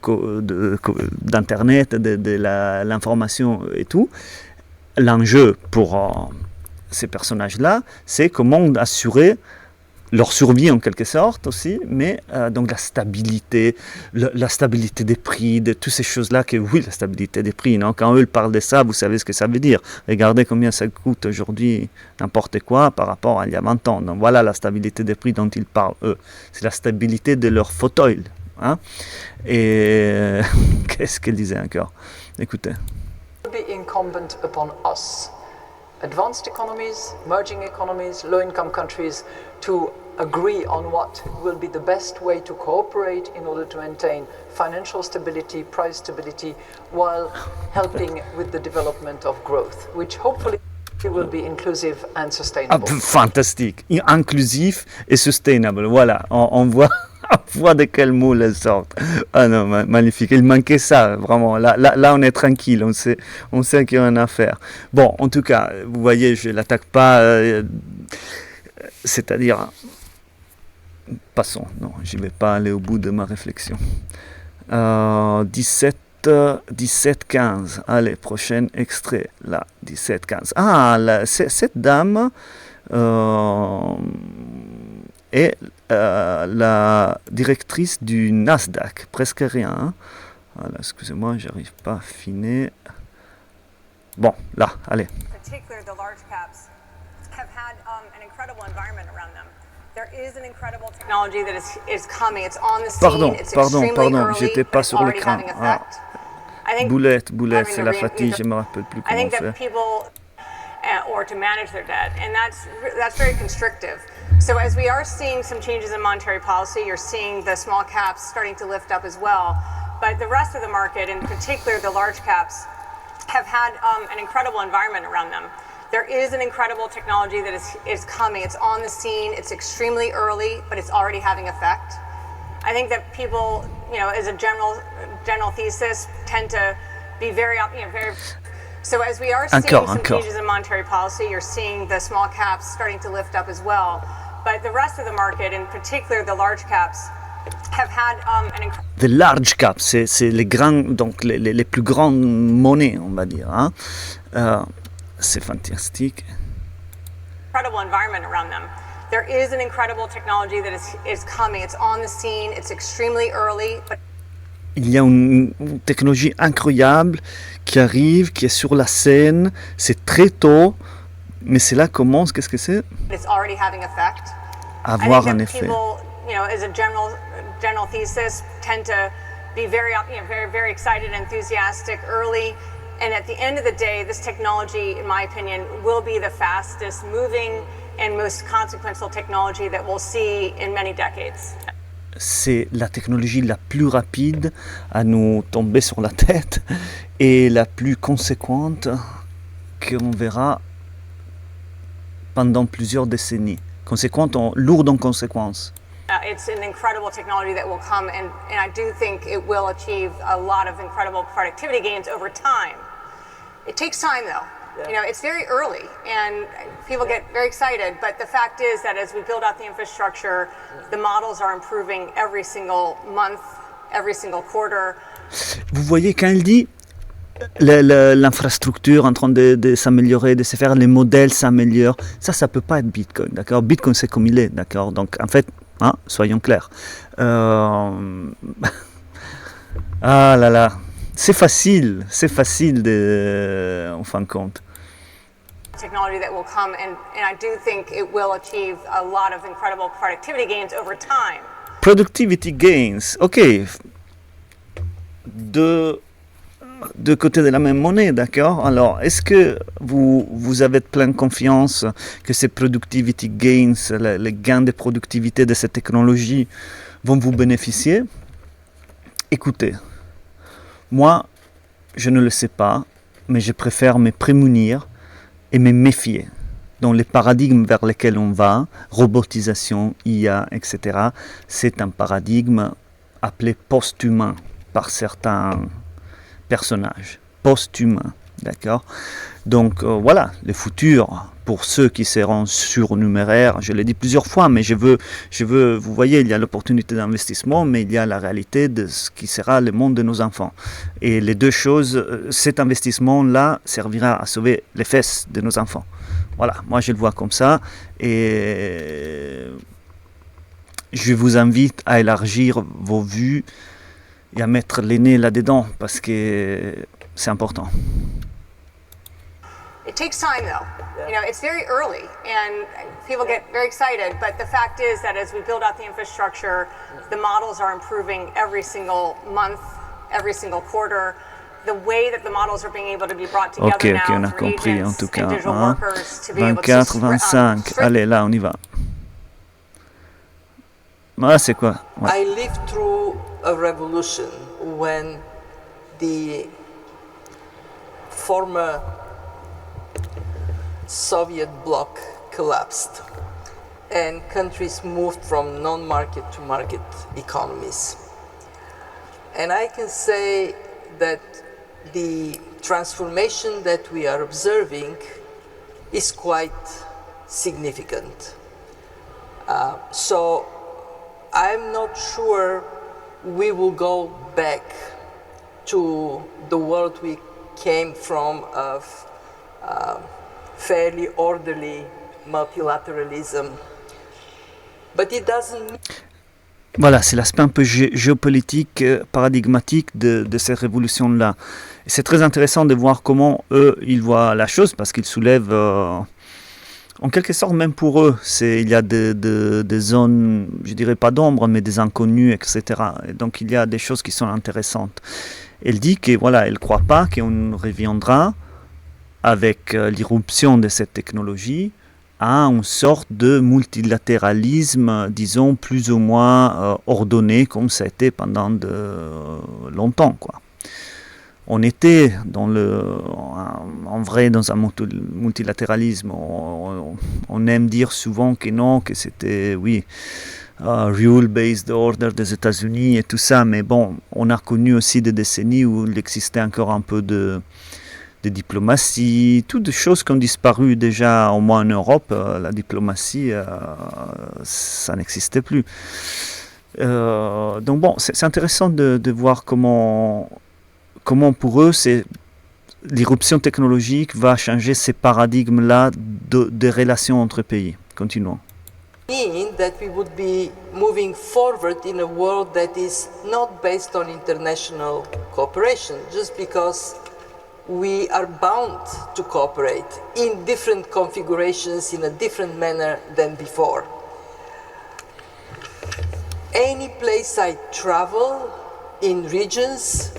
d'Internet, de l'information et tout, l'enjeu pour ces personnages-là, c'est comment assurer leur survie en quelque sorte aussi, mais donc la stabilité des prix, de toutes ces choses-là, que oui, la stabilité des prix, non? Quand eux parlent de ça, vous savez ce que ça veut dire. Regardez combien ça coûte aujourd'hui n'importe quoi par rapport à il y a 20 ans. Donc voilà la stabilité des prix dont ils parlent, eux. C'est la stabilité de leur fauteuil. Hein? Et qu'est-ce qu'ils disaient encore? Écoutez. Be incumbent upon us. Advanced economies, emerging economies, low-income countries to agree on what will be the best way to cooperate in order to maintain financial stability, price stability, while helping with the development of growth, which hopefully will be inclusive and sustainable. Fantastique, inclusif et sustainable, voilà, on voit... On voit de quel mots elles sortent. Ah non, magnifique. Il manquait ça, vraiment. Là, on est tranquille. On sait qu'il y a une affaire. Bon, en tout cas, vous voyez, je ne l'attaque pas. C'est-à-dire... Passons. Non, je ne vais pas aller au bout de ma réflexion. 17-15. Allez, prochain extrait. Là, 17-15. Ah, cette dame... est la directrice du Nasdaq, presque rien. Hein. Voilà, excusez-moi, j'arrive pas à affiner. Bon, là, allez. Particularly the large caps have had an incredible environment around them. There is an incredible technology that is coming. It's on the scene. Pardon, j'étais pas sur l'écran. Boulette, c'est la fatigue, je me rappelle plus comment faire. or to manage their debt, and that's very constrictive. So as we are seeing some changes in monetary policy, you're seeing the small caps starting to lift up as well, but the rest of the market, in particular the large caps, have had an incredible environment around them. There is an incredible technology that is coming. It's on the scene. It's extremely early, but it's already having effect. I think that people, as a general thesis, tend to be very. So as we are seeing some changes in monetary policy, you're seeing the small caps starting to lift up as well. But the rest of the market, in particular the large caps, have had an incredible. The large caps, c'est les grands, donc les plus grandes monnaies, on va dire. Hein. C'est fantastique. Incredible environment around them. There is an incredible technology that is coming. It's on the scene. It's extremely early. But il y a une technologie incroyable qui arrive, qui est sur la scène. C'est très tôt, mais c'est là commence. Qu'est-ce que c'est? It's already having effect. Avoir un effet. People, as a general thesis, tend to be very, very excited and enthusiastic early. And at the end of the day, this technology, in my opinion, will be the fastest moving and most consequential technology that we'll see in many decades. C'est la technologie la plus rapide à nous tomber sur la tête et la plus conséquente qu'on verra pendant plusieurs décennies. Conséquente, lourde en conséquences. It's an incredible technology that will come, and I do think it will achieve a lot of incredible productivity gains over time. It takes time, though. Yeah. It's very early, and people get very excited, but the fact is that as we build out the infrastructure, the models are improving every single month, every single quarter. Vous voyez, quand il dit l'infrastructure en train de s'améliorer, de se faire, les modèles s'améliorent, ça peut pas être Bitcoin, d'accord? Bitcoin, c'est comme il est, d'accord? Donc, en fait, soyons clairs. Ah là là, c'est facile en fin de compte. Technology that will come, and I do think it will achieve a lot of incredible productivity gains over time. Productivity gains, ok. De côté de la même monnaie, d'accord? Alors, est-ce que vous avez pleine confiance que ces productivity gains, les gains de productivité de cette technologie vont vous bénéficier? Écoutez, moi, je ne le sais pas, mais je préfère me prémunir et me méfier. Dans les paradigmes vers lesquels on va, robotisation, IA, etc., c'est un paradigme appelé post-humain par certains personnages. Post-humain, d'accord? Donc voilà, le futur, pour ceux qui seront surnuméraires, je l'ai dit plusieurs fois, mais je veux, vous voyez, il y a l'opportunité d'investissement, mais il y a la réalité de ce qui sera le monde de nos enfants. Et les deux choses, cet investissement-là servira à sauver les fesses de nos enfants. Voilà, moi je le vois comme ça, et je vous invite à élargir vos vues et à mettre les nez là-dedans, parce que c'est important. It takes time, though. It's very early, and people get very excited, but the fact is that as we build out the infrastructure, the models are improving every single month, every single quarter. The way that the models are being able to be brought together now on a through compris, agents en tout cas, and digital hein. workers to be able 24, to 25, allez, là, on y va. Ah, c'est quoi? Ouais. I lived through a revolution when the former Soviet bloc collapsed and countries moved from non-market to market economies. And I can say that the transformation that we are observing is quite significant. So I'm not sure we will go back to the world we came from of fairly orderly multilateralism. But it doesn't. Voilà, c'est l'aspect un peu géopolitique, paradigmatique de cette révolution-là. Et c'est très intéressant de voir comment eux, ils voient la chose, parce qu'ils soulèvent, en quelque sorte, même pour eux, il y a des zones, je dirais pas d'ombre, mais des inconnus, etc. Et donc il y a des choses qui sont intéressantes. Elle dit que voilà, elle ne croit pas qu'on reviendra avec l'irruption de cette technologie, à une sorte de multilatéralisme, disons, plus ou moins ordonné, comme ça a été pendant longtemps, quoi. On était en vrai dans un multilatéralisme. On aime dire souvent que non, que c'était, oui, rule-based order des États-Unis et tout ça, mais bon, on a connu aussi des décennies où il existait encore un peu de diplomatie, toutes des choses qui ont disparu déjà, au moins en Europe. La diplomatie, ça n'existait plus. Donc bon, c'est intéressant de voir comment pour eux, l'irruption technologique va changer ces paradigmes-là de relations entre pays. Continuons. Mean that we would be moving forward in a world that is not based on international cooperation, just because we are bound to cooperate in different configurations in a different manner than before. Any place I travel in regions,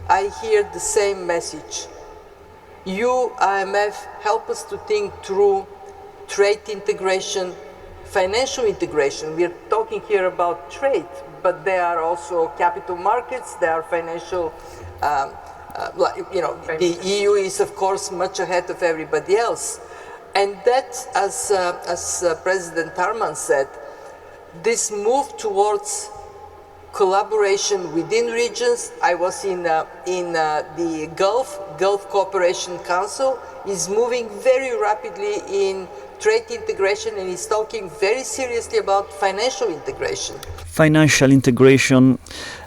I hear the same message. You, IMF, help us to think through trade integration, financial integration. We are talking here about trade, but there are also capital markets, there are financial, the EU is of course much ahead of everybody else. And that, as President Tarman said, this move towards collaboration within regions. I was in the Gulf Cooperation Council, is moving very rapidly in trade integration and is talking very seriously about financial integration. Financial integration.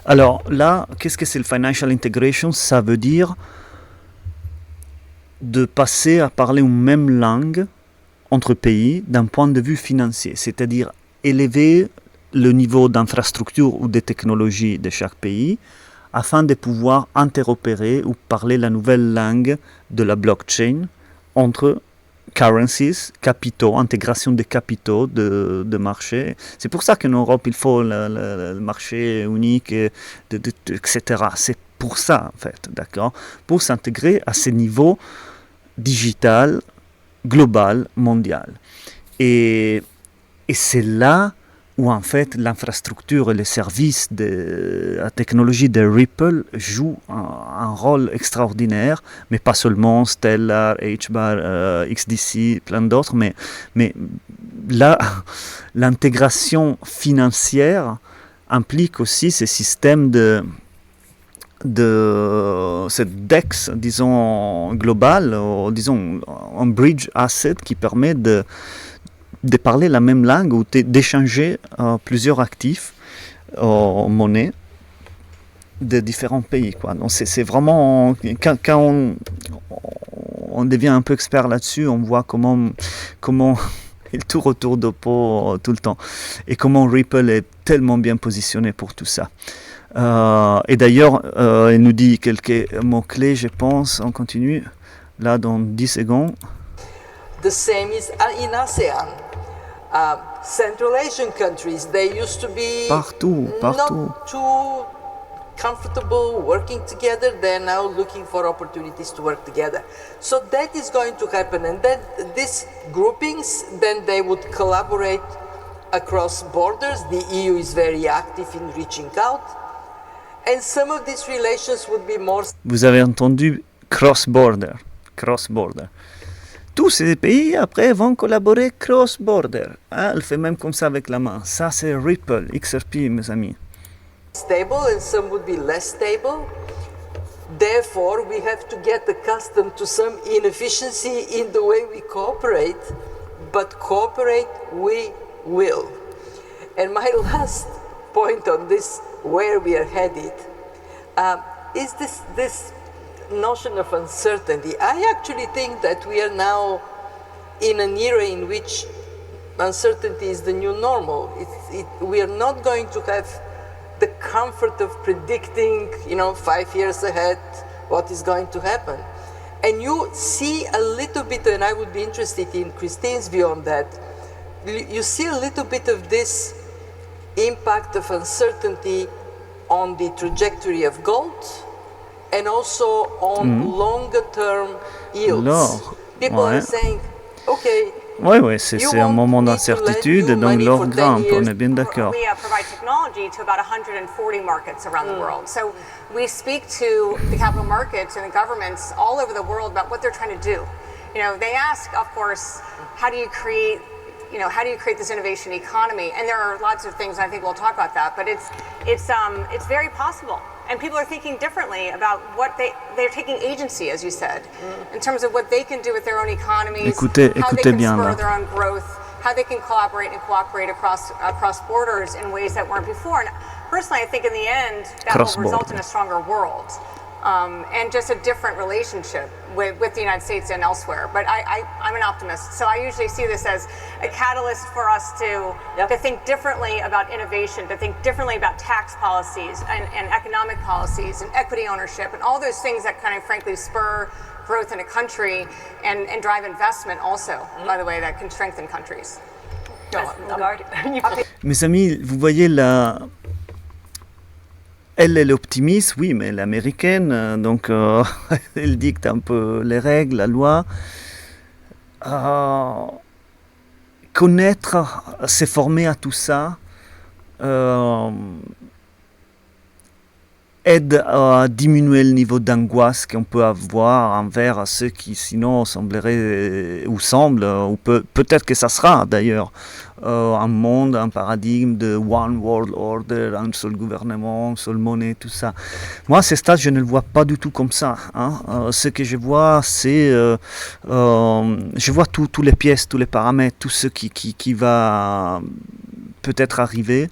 Alors là, qu'est-ce que c'est le financial integration? Ça veut dire de passer à parler une même langue entre pays d'un point de vue financier, c'est-à-dire élever le niveau d'infrastructure ou de technologie de chaque pays afin de pouvoir interopérer ou parler la nouvelle langue de la blockchain entre currencies, capitaux, intégration des capitaux de marché. C'est pour ça qu'en Europe, il faut le marché unique, etc. C'est pour ça, en fait, d'accord? Pour s'intégrer à ce niveau digital, global, mondial. Et c'est là où en fait l'infrastructure et les services de la technologie de Ripple jouent un rôle extraordinaire, mais pas seulement Stellar, HBAR, XDC, plein d'autres, mais là, l'intégration financière implique aussi ces systèmes cette DEX, disons, globale, disons, un bridge asset qui permet de parler la même langue ou d'échanger plusieurs actifs en monnaie de différents pays, quoi. Donc c'est vraiment, quand on devient un peu expert là-dessus, on voit comment il tourne autour de pot tout le temps et comment Ripple est tellement bien positionné pour tout ça. Et d'ailleurs, il nous dit quelques mots-clés, je pense. On continue là dans 10 secondes. The same is in ASEAN. Central Asian countries, they used to be partout. Not too comfortable working together. They're now looking for opportunities to work together. So that is going to happen, and then these groupings, then they would collaborate across borders. The EU is very active in reaching out, and some of these relations would be more. Vous avez entendu cross-border. Tous ces pays, après, vont collaborer cross-border. Hein? Elle fait même comme ça avec la main. Ça, c'est Ripple, XRP, mes amis. Stable, and some would be less stable. Therefore, we have to get accustomed to some inefficiency in the way we cooperate, but cooperate we will. And my last point on this, where we are headed, is this notion of uncertainty. I actually think that we are now in an era in which uncertainty is the new normal. We are not going to have the comfort of predicting, 5 years ahead what is going to happen. And you see a little bit, and I would be interested in Christine's view on that, you see a little bit of this impact of uncertainty on the trajectory of gold, and also on longer term yields. L'or, People ouais. are saying, okay, Oui, c'est un moment d'incertitude et donc l'or grimpe, on est bien d'accord. We provide technology to about 140 markets around the world. So we speak to the capital markets and the governments all over the world about what they're trying to do. They ask, of course, how do you create this innovation economy? And there are lots of things, and I think we'll talk about that, but it's very possible. And people are thinking differently about what they're taking agency, as you said, in terms of what they can do with their own economies, how they can spur their own growth, how they can collaborate and cooperate across borders in ways that weren't before. And personally, I think in the end, that will result in a stronger world. And just a different relationship with the United States and elsewhere. But I'm an optimist, so I usually see this as a catalyst for us to think differently about innovation, to think differently about tax policies and economic policies and equity ownership and all those things that kind of frankly spur growth in a country and drive investment also, by the way, that can strengthen countries. Mes amis, vous voyez elle est l'optimiste, oui, mais l'américaine, donc elle dicte un peu les règles, la loi. Connaître, se former à tout ça, aide à diminuer le niveau d'angoisse qu'on peut avoir envers ceux qui sinon sembleraient, ou semblent, ou peut-être que ça sera d'ailleurs, un monde, un paradigme de one world order, un seul gouvernement, une seule monnaie, tout ça. Moi, à ce stade, je ne le vois pas du tout comme ça. Ce que je vois, c'est... je vois toutes les pièces, tous les paramètres, tout ce qui va peut-être arriver.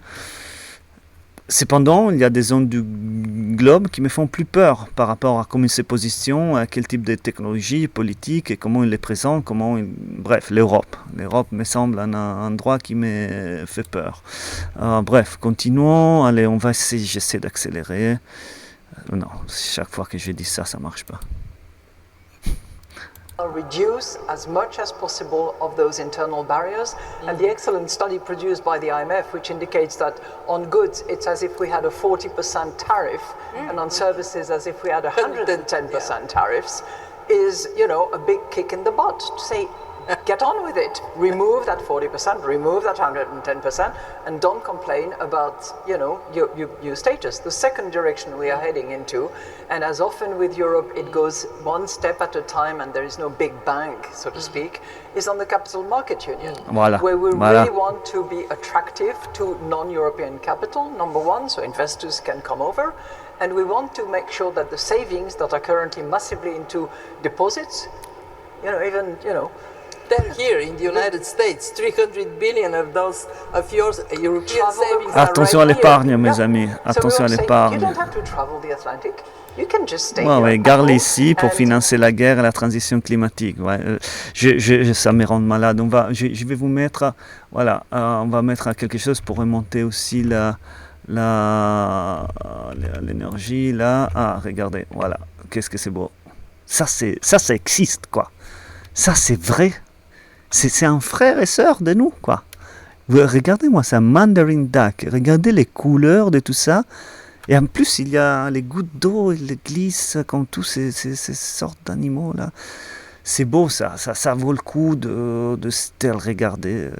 Cependant, il y a des zones du globe qui me font plus peur par rapport à comment il se positionne, à quel type de technologie politique et comment il les présente, bref, l'Europe. L'Europe me semble un endroit qui me fait peur. Bref, continuons. Allez, on va essayer, j'essaie d'accélérer. Non, chaque fois que je dis ça, ça marche pas. Reduce as much as possible of those internal barriers, and the excellent study produced by the IMF, which indicates that on goods it's as if we had a 40% tariff, and on services as if we had 110% tariffs, is a big kick in the butt to say, get on with it. Remove that 40%, remove that 110%, and don't complain about your status. The second direction we are heading into, and as often with Europe, it goes one step at a time, and there is no big bang, so to speak, is on the capital market union, where we really want to be attractive to non-European capital, number one, so investors can come over, and we want to make sure that the savings that are currently massively into deposits, They're here in the United States. 300 billion of those of yours European savings. Attention à l'épargne, mes amis. Attention à l'épargne. You don't have to travel the Atlantic. You can just stay Ouais, here. garde ici pour financer la guerre et la transition climatique. Ouais. Ça me rend malade. Je vais vous mettre, voilà, on va mettre quelque chose pour remonter aussi l'énergie là. Ah, regardez, voilà, qu'est-ce que c'est beau. Ça existe, quoi. Ça, c'est vrai. C'est un frère et sœur de nous, quoi. Regardez-moi ça, Mandarin Duck. Regardez les couleurs de tout ça. Et en plus, il y a les gouttes d'eau, ils glissent comme tous ces sortes d'animaux, là. C'est beau, ça vaut le coup de se regarder.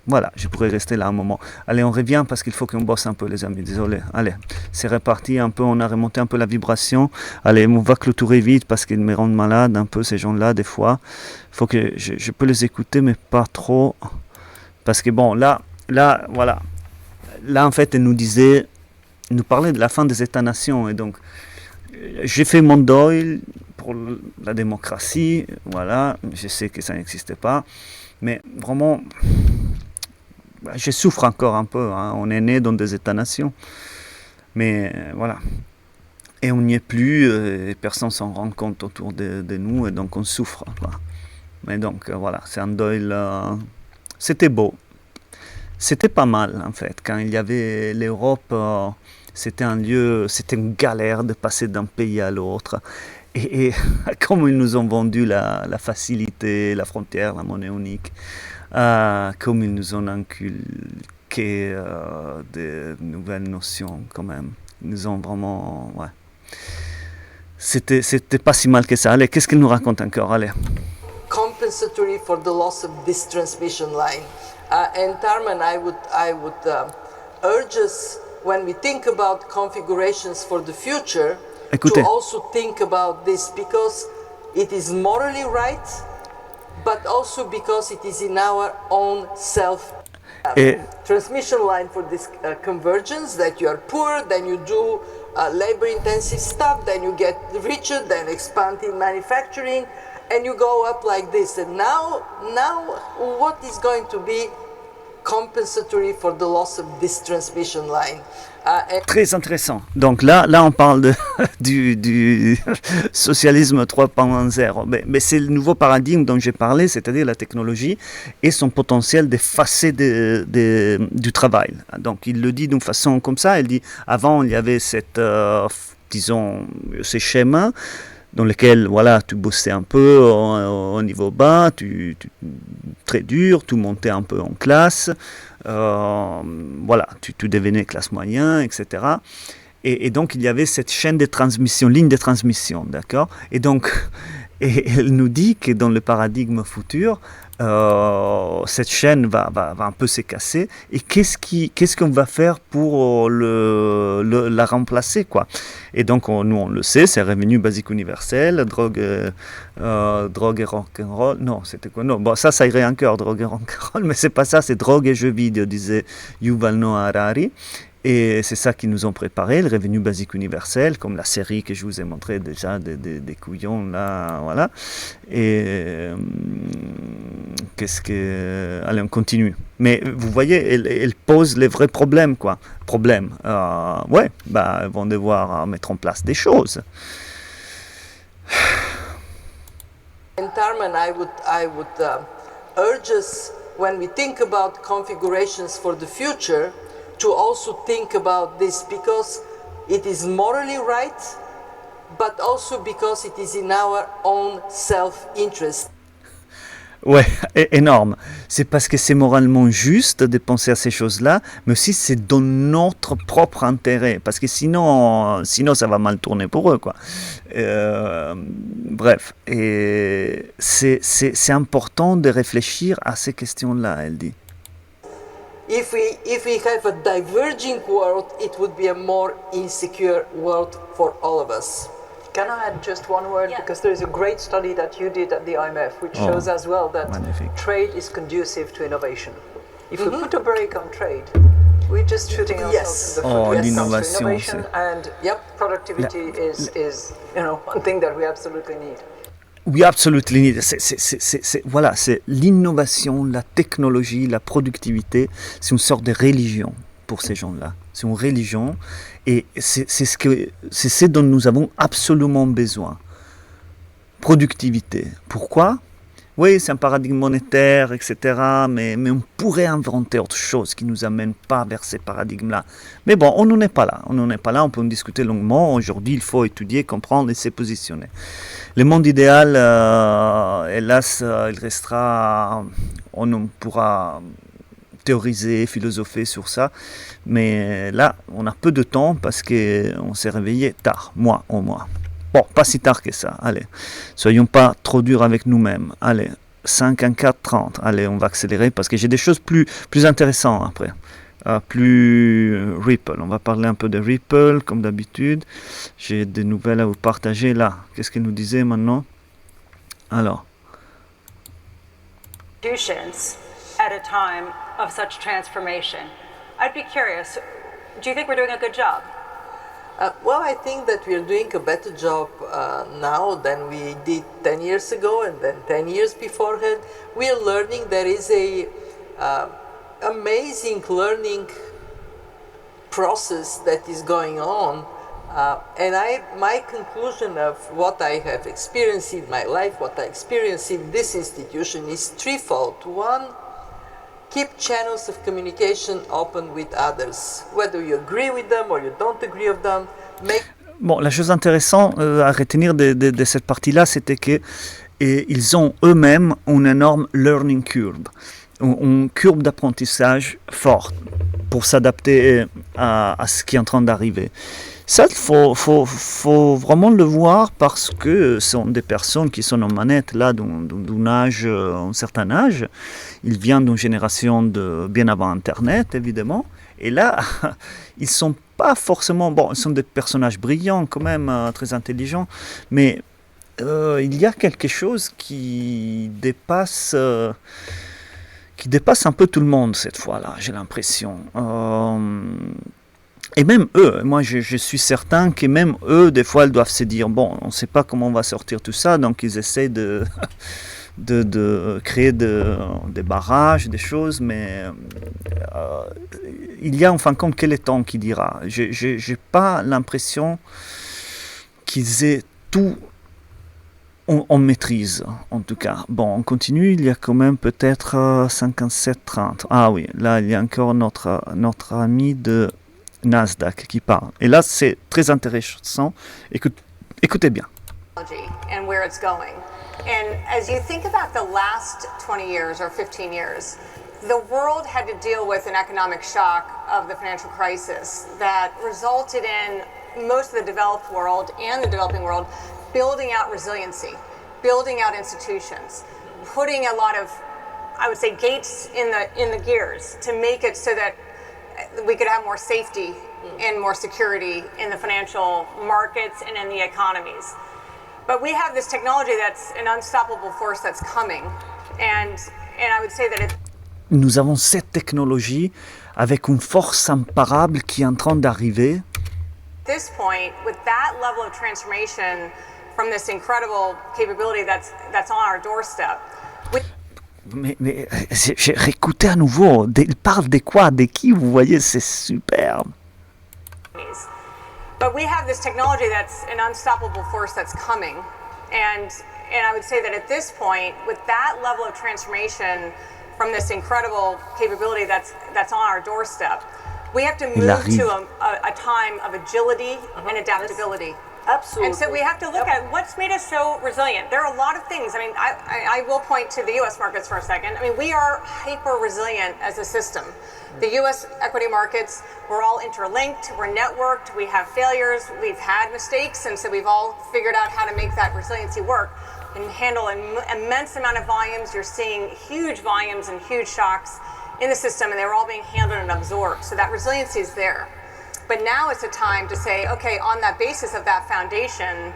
Voilà, je pourrais rester là un moment. Allez, on revient parce qu'il faut qu'on bosse un peu, les amis. Désolé. Allez, c'est reparti un peu. On a remonté un peu la vibration. Allez, on va clôturer vite parce qu'ils me rendent malade un peu, ces gens-là, des fois. Il faut que je peux les écouter, mais pas trop. Parce que bon, là, voilà. Là, en fait, elle nous parlait de la fin des États-nations. Et donc, j'ai fait mon deuil pour la démocratie. Voilà, je sais que ça n'existait pas. Mais vraiment... Je souffre encore un peu, hein. On est né dans des États-nations, mais voilà. Et on n'y est plus, et personne s'en rend compte autour de nous, et donc on souffre, quoi. Mais donc voilà, c'est un deuil. C'était beau, c'était pas mal en fait. Quand il y avait l'Europe, c'était une galère de passer d'un pays à l'autre. Et comme ils nous ont vendu la facilité, la frontière, la monnaie unique. Comme ils nous ont inculqué de nouvelles notions quand même. Ils nous ont vraiment... Ouais. c'était pas si mal que ça. Allez, qu'est-ce qu'elle nous raconte encore? Allez. Compensatory for the loss of this transmission line. And Tarman, I would urge us, when we think about configurations for the future, Écoutez. to also think about this, because it is morally right, but also because it is in our own self. Et Transmission line for this convergence, that you are poor, then you do labor-intensive stuff, then you get richer, then expand in manufacturing, and you go up like this. And now what is going to be compensatory for the loss of this transmission line? très intéressant. Donc là on parle du socialisme 3.0. Mais c'est le nouveau paradigme dont j'ai parlé, c'est-à-dire la technologie et son potentiel d'effacer du travail. Donc il le dit d'une façon comme ça. Il dit, avant il y avait ces schémas dans lesquels voilà, tu bossais un peu au niveau bas, très dur, tu montais un peu en classe, voilà, tu devenais classe moyenne, etc. Et donc il y avait cette chaîne de transmission, ligne de transmission, d'accord? Et donc, elle nous dit que dans le paradigme futur, cette chaîne va un peu se casser. Et qu'est-ce qu'on va faire pour la remplacer, quoi? Et donc, nous, on le sait, c'est revenu basique universel, drogue et rock'n'roll. Non, c'était quoi? Non, bon, ça irait encore, drogue et rock'n'roll, mais c'est pas ça, c'est drogue et jeux vidéo, disait Yuval Noah Harari. Et c'est ça qu'ils nous ont préparé, le revenu basique universel, comme la série que je vous ai montré déjà des couillons, là, voilà. Et allez, on continue. Mais vous voyez, elle pose les vrais problèmes, quoi. Problèmes. Ouais, ils vont devoir mettre en place des choses. And Tarman, I would urge us, when we think about configurations for the future, to also think about this, because it is morally right, but also because it is in our own self-interest. Ouais, énorme. C'est parce que c'est moralement juste de penser à ces choses-là, mais aussi c'est dans notre propre intérêt, parce que sinon ça va mal tourner pour eux, quoi. Bref, et c'est important de réfléchir à ces questions-là, elle dit. If we have a diverging world, it would be a more insecure world for all of us. Can I add just one word? Yeah. Because there is a great study that you did at the IMF, which shows as well that magnifique. trade is conducive to innovation. If we put a brake on trade, we're just shooting ourselves in the foot when it comes to innovation, and productivity is one thing that we absolutely need. Oui, absolument. Voilà, c'est l'innovation, la technologie, la productivité. C'est une sorte de religion pour ces gens-là. C'est une religion et c'est ce dont nous avons absolument besoin. Productivité. Pourquoi? Oui, c'est un paradigme monétaire, etc. Mais on pourrait inventer autre chose qui ne nous amène pas vers ces paradigmes-là. Mais bon, on n'en est pas là. On peut en discuter longuement. Aujourd'hui, il faut étudier, comprendre et se positionner. Le monde idéal, hélas, il restera... On pourra théoriser, philosopher sur ça. Mais là, on a peu de temps parce qu'on s'est réveillé tard, moi au moins. Bon, pas si tard que ça. Allez, soyons pas trop durs avec nous-mêmes. Allez, 5, 1, 4, 30. Allez, on va accélérer parce que j'ai des choses plus intéressantes après. Plus Ripple. On va parler un peu de Ripple, comme d'habitude. J'ai des nouvelles à vous partager là. Qu'est-ce qu'elle nous disait maintenant? Alors. At a time of such transformation. I'd be curious, do you think we're doing a good job? Well, I think that we are doing a better job now than we did 10 years ago and then 10 years beforehand. We are learning. There is a amazing learning process that is going on. And my conclusion of what I have experienced in my life, what I experienced in this institution is threefold. One, keep channels of communication open with others, whether you agree with them or you don't agree with them. Bon, la chose intéressante à retenir de cette partie-là, c'était que ils ont eux-mêmes une énorme learning curve. une courbe d'apprentissage forte pour s'adapter à ce qui est en train d'arriver. Ça, il faut vraiment le voir parce que ce sont des personnes qui sont en manette là d'un âge, un certain âge. Ils viennent d'une génération de bien avant Internet, évidemment. Et là, ils ne sont pas forcément... Bon, ils sont des personnages brillants quand même, très intelligents. Mais il y a quelque chose qui dépasse un peu tout le monde cette fois-là, j'ai l'impression. Et même eux, moi je suis certain que même eux, des fois, ils doivent se dire, bon, on ne sait pas comment on va sortir tout ça, donc ils essaient de créer des barrages, des choses, mais il y a en fin de compte quel est le temps qui dira. Je n'ai pas l'impression qu'ils aient tout en maîtrise, en tout cas. Bon, on continue, il y a quand même peut-être 57-30. Ah oui, là, il y a encore notre ami de Nasdaq qui parle. Et là, c'est très intéressant. Écoutez bien. And where it's going. And as you think about the last 20 years or 15 years, the world had to deal with an economic shock of the financial crisis that resulted in most of the developed world and the developing world building out resiliency, building out institutions, putting a lot of, I would say, gates in the gears to make it so that we could have more safety and more security in the financial markets and in the economies. But we have this technology that's an unstoppable force that's coming, and I would say that it. Nous avons cette technologie avec une force imparable qui est en train d'arriver. At this point, with that level of transformation from this incredible capability that's on our doorstep. Mais j'ai réécouté à nouveau. Il parle de quoi? De qui? Vous voyez, c'est superbe. But we have this technology that's an unstoppable force that's coming. And I would say that at this point, with that level of transformation from this incredible capability that's on our doorstep, we have to move to a time of agility and adaptability. Absolutely. And so we have to look at what's made us so resilient. There are a lot of things. I mean, I will point to the U.S. markets for a second. I mean, we are hyper resilient as a system. The U.S. equity markets, we're all interlinked, we're networked, we have failures, we've had mistakes, and so we've all figured out how to make that resiliency work and handle an immense amount of volumes. You're seeing huge volumes and huge shocks in the system, and they're all being handled and absorbed. So that resiliency is there. But now it's a time to say, okay, on that basis of that foundation,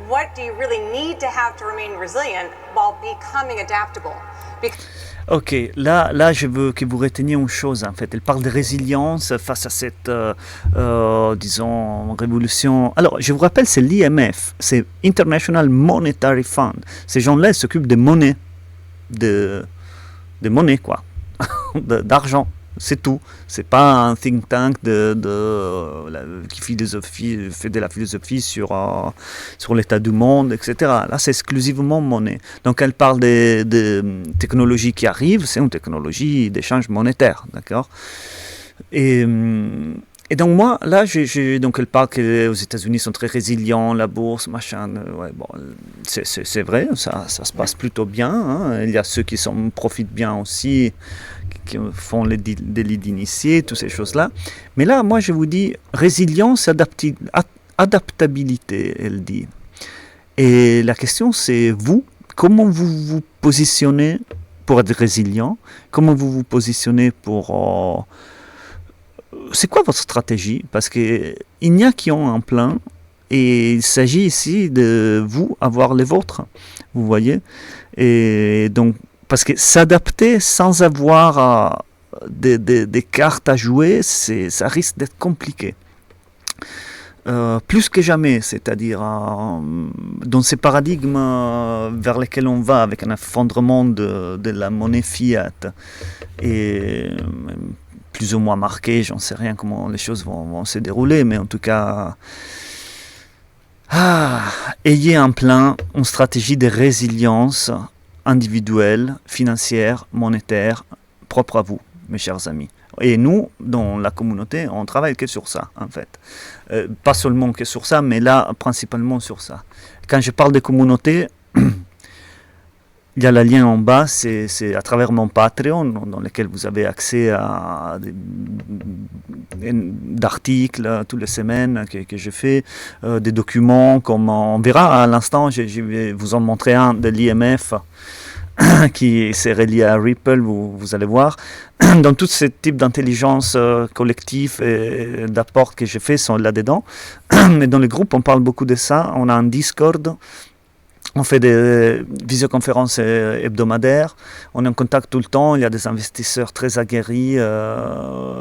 what do you really need to have to remain resilient while becoming adaptable? Ok, là, je veux que vous reteniez une chose, en fait. Elle parle de résilience face à cette, disons, révolution. Alors, je vous rappelle, c'est l'IMF, c'est International Monetary Fund. Ces gens-là, ils s'occupent des monnaies, de monnaie, quoi, d'argent. C'est tout. C'est pas un think tank qui fait de la philosophie sur l'état du monde, etc. Là, c'est exclusivement monnaie. Donc, elle parle des technologies qui arrivent. C'est une technologie d'échange monétaire, d'accord. Et donc, moi, là, donc elle parle que les États-Unis sont très résilients, la bourse, machin. Ouais, bon, c'est vrai, ça se passe plutôt bien. Hein. Il y a ceux qui profitent bien aussi, qui font des lits d'initiés, toutes ces choses-là. Mais là, moi, je vous dis, résilience, adaptabilité, elle dit. Et la question, c'est vous, comment vous vous positionnez pour être résilient? Comment vous vous positionnez pour... c'est quoi votre stratégie? Parce qu'il y a qui ont un plan, et il s'agit ici de vous avoir les vôtres, vous voyez. Et donc, parce que s'adapter sans avoir des cartes à jouer, ça risque d'être compliqué. Plus que jamais, c'est-à-dire dans ces paradigmes vers lesquels on va, avec un effondrement de la monnaie fiat, et plus ou moins marqué, j'en sais rien comment les choses vont se dérouler, mais en tout cas, ayez un plan, une stratégie de résilience individuelle, financière, monétaire, propre à vous, mes chers amis. Et nous, dans la communauté, on travaille que sur ça, en fait. Pas seulement que sur ça, mais là, principalement sur ça. Quand je parle de communauté, Il y a le lien en bas, c'est à travers mon Patreon, dans lequel vous avez accès à d'articles toutes les semaines que je fais, des documents, comme on verra à l'instant, je vais vous en montrer un de l'IMF qui s'est relié à Ripple, vous allez voir. Dans tout ce type d'intelligence collective et d'apport que je fais sont là-dedans. Mais dans le groupe, on parle beaucoup de ça. On a un Discord. On fait des visioconférences hebdomadaires, on est en contact tout le temps, il y a des investisseurs très aguerris,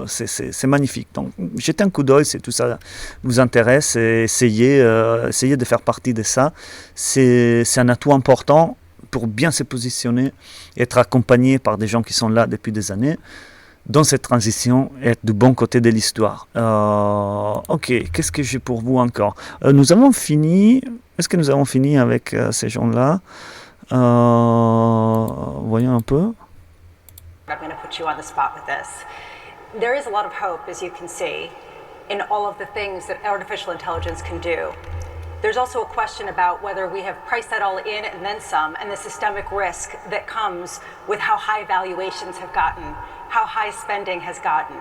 c'est magnifique. Donc jetez un coup d'œil si tout ça vous intéresse et essayez de faire partie de ça. C'est un atout important pour bien se positionner, être accompagné par des gens qui sont là depuis des années dans cette transition et être du bon côté de l'histoire. Ok, qu'est-ce que j'ai pour vous encore? Nous avons fini. Est-ce que nous avons fini avec ces gens-là? Voyons un peu. I'm going to put you on the spot with this. There is a lot of hope, as you can see, in all of the things that artificial intelligence can do. There's also a question about whether we have priced that all in and then some, and the systemic risk that comes with how high valuations have gotten, how high spending has gotten.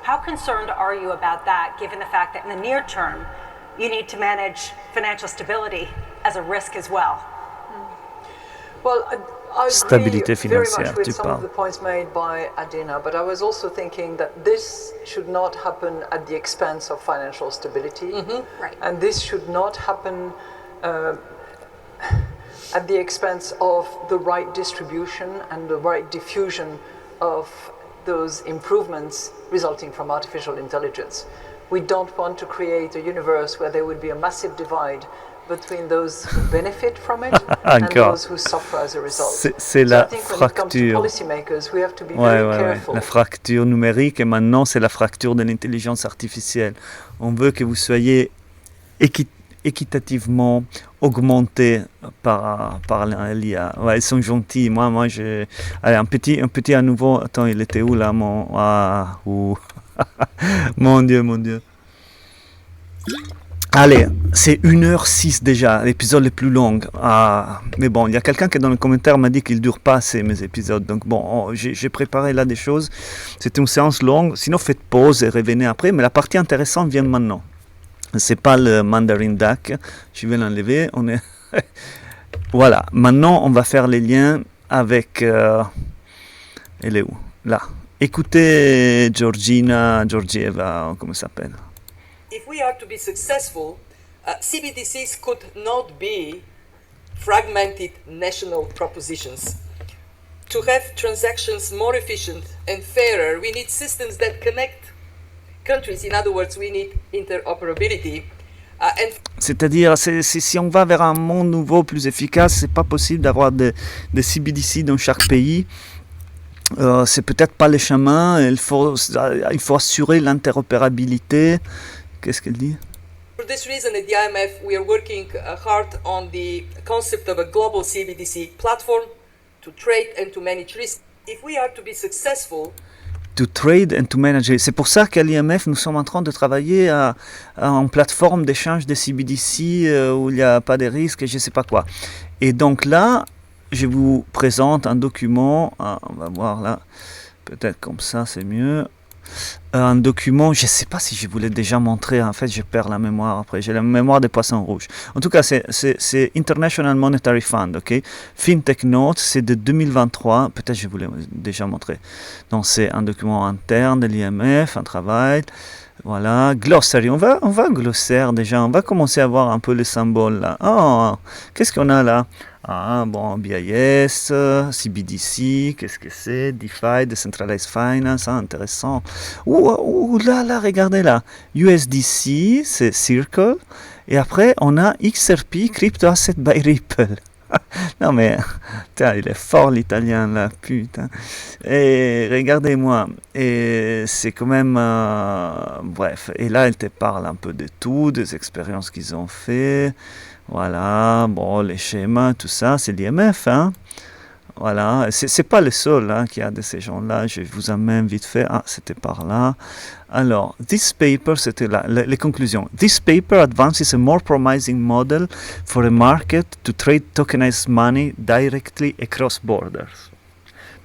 How concerned are you about that, given the fact that in the near term, you need to manage financial stability as a risk as well? Well, I Stabilité agree very financière, much with tu some of parles. the points made by Adina, but I was also thinking that this should not happen at the expense of financial stability. Right. And this should not happen at the expense of the right distribution and the right diffusion of those improvements resulting from artificial intelligence. We don't want to create a universe where there would be a massive divide between those who benefit from it and Encore. those who suffer as a result. C'est So la I think when it comes to fracture. policymakers, we have to be Ouais, very ouais, ouais. careful. La fracture numérique et maintenant c'est la fracture de l'intelligence artificielle. On veut que vous soyez équitativement augmentés par l'IA. Ouais, ils sont gentils. Moi, j'ai... Allez, un petit à nouveau. Attends, il était où là mon... Ah, ouh. Mon Dieu. Allez, c'est 1h06 déjà, l'épisode le plus long. Mais bon, il y a quelqu'un qui dans les commentaires m'a dit qu'il ne dure pas assez mes épisodes. Donc bon, j'ai préparé là des choses. C'était une séance longue. Sinon, faites pause et revenez après. Mais la partie intéressante vient maintenant. C'est pas le Mandarin Duck. Je vais l'enlever. Voilà. Maintenant, on va faire les liens avec... Elle est où? Là. Écoutez Georgieva, comment ça s'appelle? If we are to be successful, CBDCs could not be fragmented national propositions. To have transactions more efficient and fairer, we need systems that connect countries. In other words, we need interoperability. C'est-à-dire, si on va vers un monde nouveau, plus efficace, c'est pas possible d'avoir des CBDC dans chaque pays. C'est peut-être pas le chemin. Il faut assurer l'interopérabilité. Qu'est-ce qu'elle dit? For this reason, at the IMF, we are working hard on the concept of a global CBDC platform to trade and to manage risk. If we are to be successful, to trade and to manage. C'est pour ça qu'à l'IMF, nous sommes en train de travailler en plateforme d'échange de CBDC où il n'y a pas de risque et je ne sais pas quoi. Et donc là, je vous présente un document. On va voir là. Peut-être comme ça, c'est mieux. Un document, je ne sais pas si je vous l'ai déjà montré, en fait je perds la mémoire après, j'ai la mémoire des poissons rouges. En tout cas, c'est International Monetary Fund, ok? FinTech Notes, c'est de 2023, peut-être je vous l'ai déjà montré. Donc c'est un document interne de l'IMF, un travail. Voilà, glossary, on va glossaire déjà, on va commencer à voir un peu les symboles là. Oh, qu'est-ce qu'on a là? Bon, BIS, CBDC, qu'est-ce que c'est? DeFi, Decentralized Finance, intéressant. Là, regardez là. USDC, c'est Circle. Et après, on a XRP, Crypto Asset by Ripple. Non mais, il est fort l'italien là, putain. Et regardez-moi, et c'est quand même, bref. Et là, elle te parle un peu de tout, des expériences qu'ils ont fait. Voilà, bon, les schémas, tout ça, c'est l'IMF, hein. Voilà, c'est pas le seul hein, qui a de ces gens-là. Je vous amène vite fait. Ah, c'était par là. Alors, this paper, c'était là, les conclusions. This paper advances a more promising model for a market to trade tokenized money directly across borders.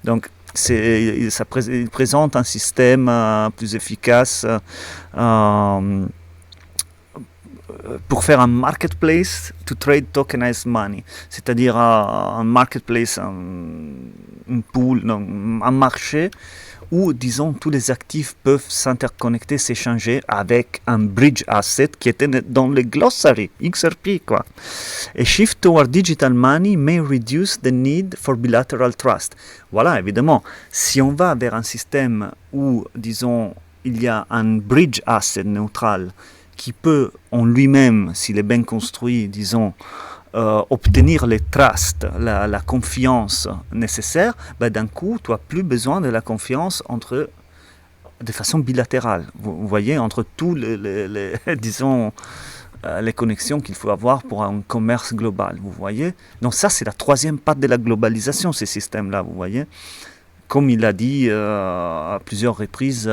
Donc, il présente un système plus efficace pour faire un marketplace to trade tokenized money, c'est-à-dire un marketplace, un pool, non, un marché où, disons, tous les actifs peuvent s'interconnecter, s'échanger avec un bridge asset qui était dans le glossary, XRP, quoi. A shift toward digital money may reduce the need for bilateral trust. Voilà, évidemment, si on va vers un système où, disons, il y a un bridge asset neutral qui peut en lui-même, s'il est bien construit, disons, obtenir les trusts, la confiance nécessaire, ben d'un coup, tu n'as plus besoin de la confiance de façon bilatérale. Vous voyez, entre tous disons, les connexions qu'il faut avoir pour un commerce global. Vous voyez? Donc ça, c'est la troisième part de la globalisation, ces systèmes-là, vous voyez? Comme il a dit à plusieurs reprises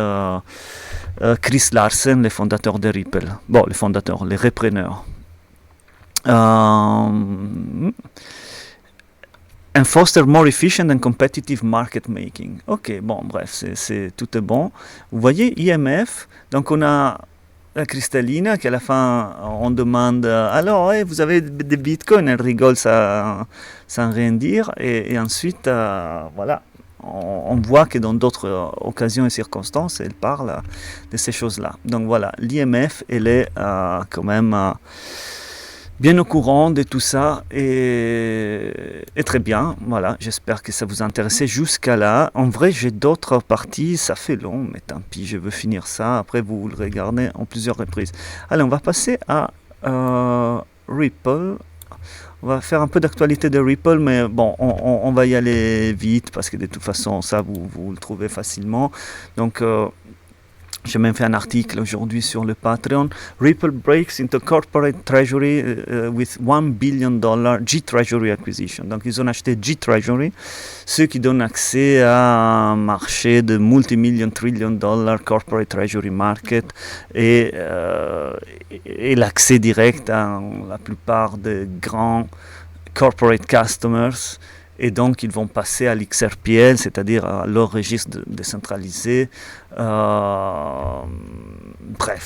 Chris Larsen, le fondateur de Ripple. Bon, les fondateurs, les repreneurs. And foster more efficient and competitive market making. Ok, bon, bref, tout est bon. Vous voyez, IMF, donc on a la Kristalina qui à la fin, on demande alors, vous avez des bitcoins, elle rigole sans rien dire, et ensuite, voilà. On voit que dans d'autres occasions et circonstances, elle parle de ces choses-là. Donc voilà, l'IMF, elle est quand même bien au courant de tout ça et très bien. Voilà, j'espère que ça vous a intéressé jusqu'à là. En vrai, j'ai d'autres parties, ça fait long, mais tant pis, je veux finir ça. Après, vous le regardez en plusieurs reprises. Allez, on va passer à Ripple. On va faire un peu d'actualité de Ripple, mais bon, on va y aller vite parce que de toute façon, ça, vous le trouvez facilement. Donc, j'ai même fait un article aujourd'hui sur le Patreon. Ripple breaks into corporate treasury with $1 billion G-Treasury acquisition. Donc, ils ont acheté G-Treasury, ce qui donne accès à un marché de multi-million trillion dollar corporate treasury market et l'accès direct à la plupart des grands corporate customers. Et donc, ils vont passer à l'XRPL, c'est-à-dire à leur registre décentralisé. Bref,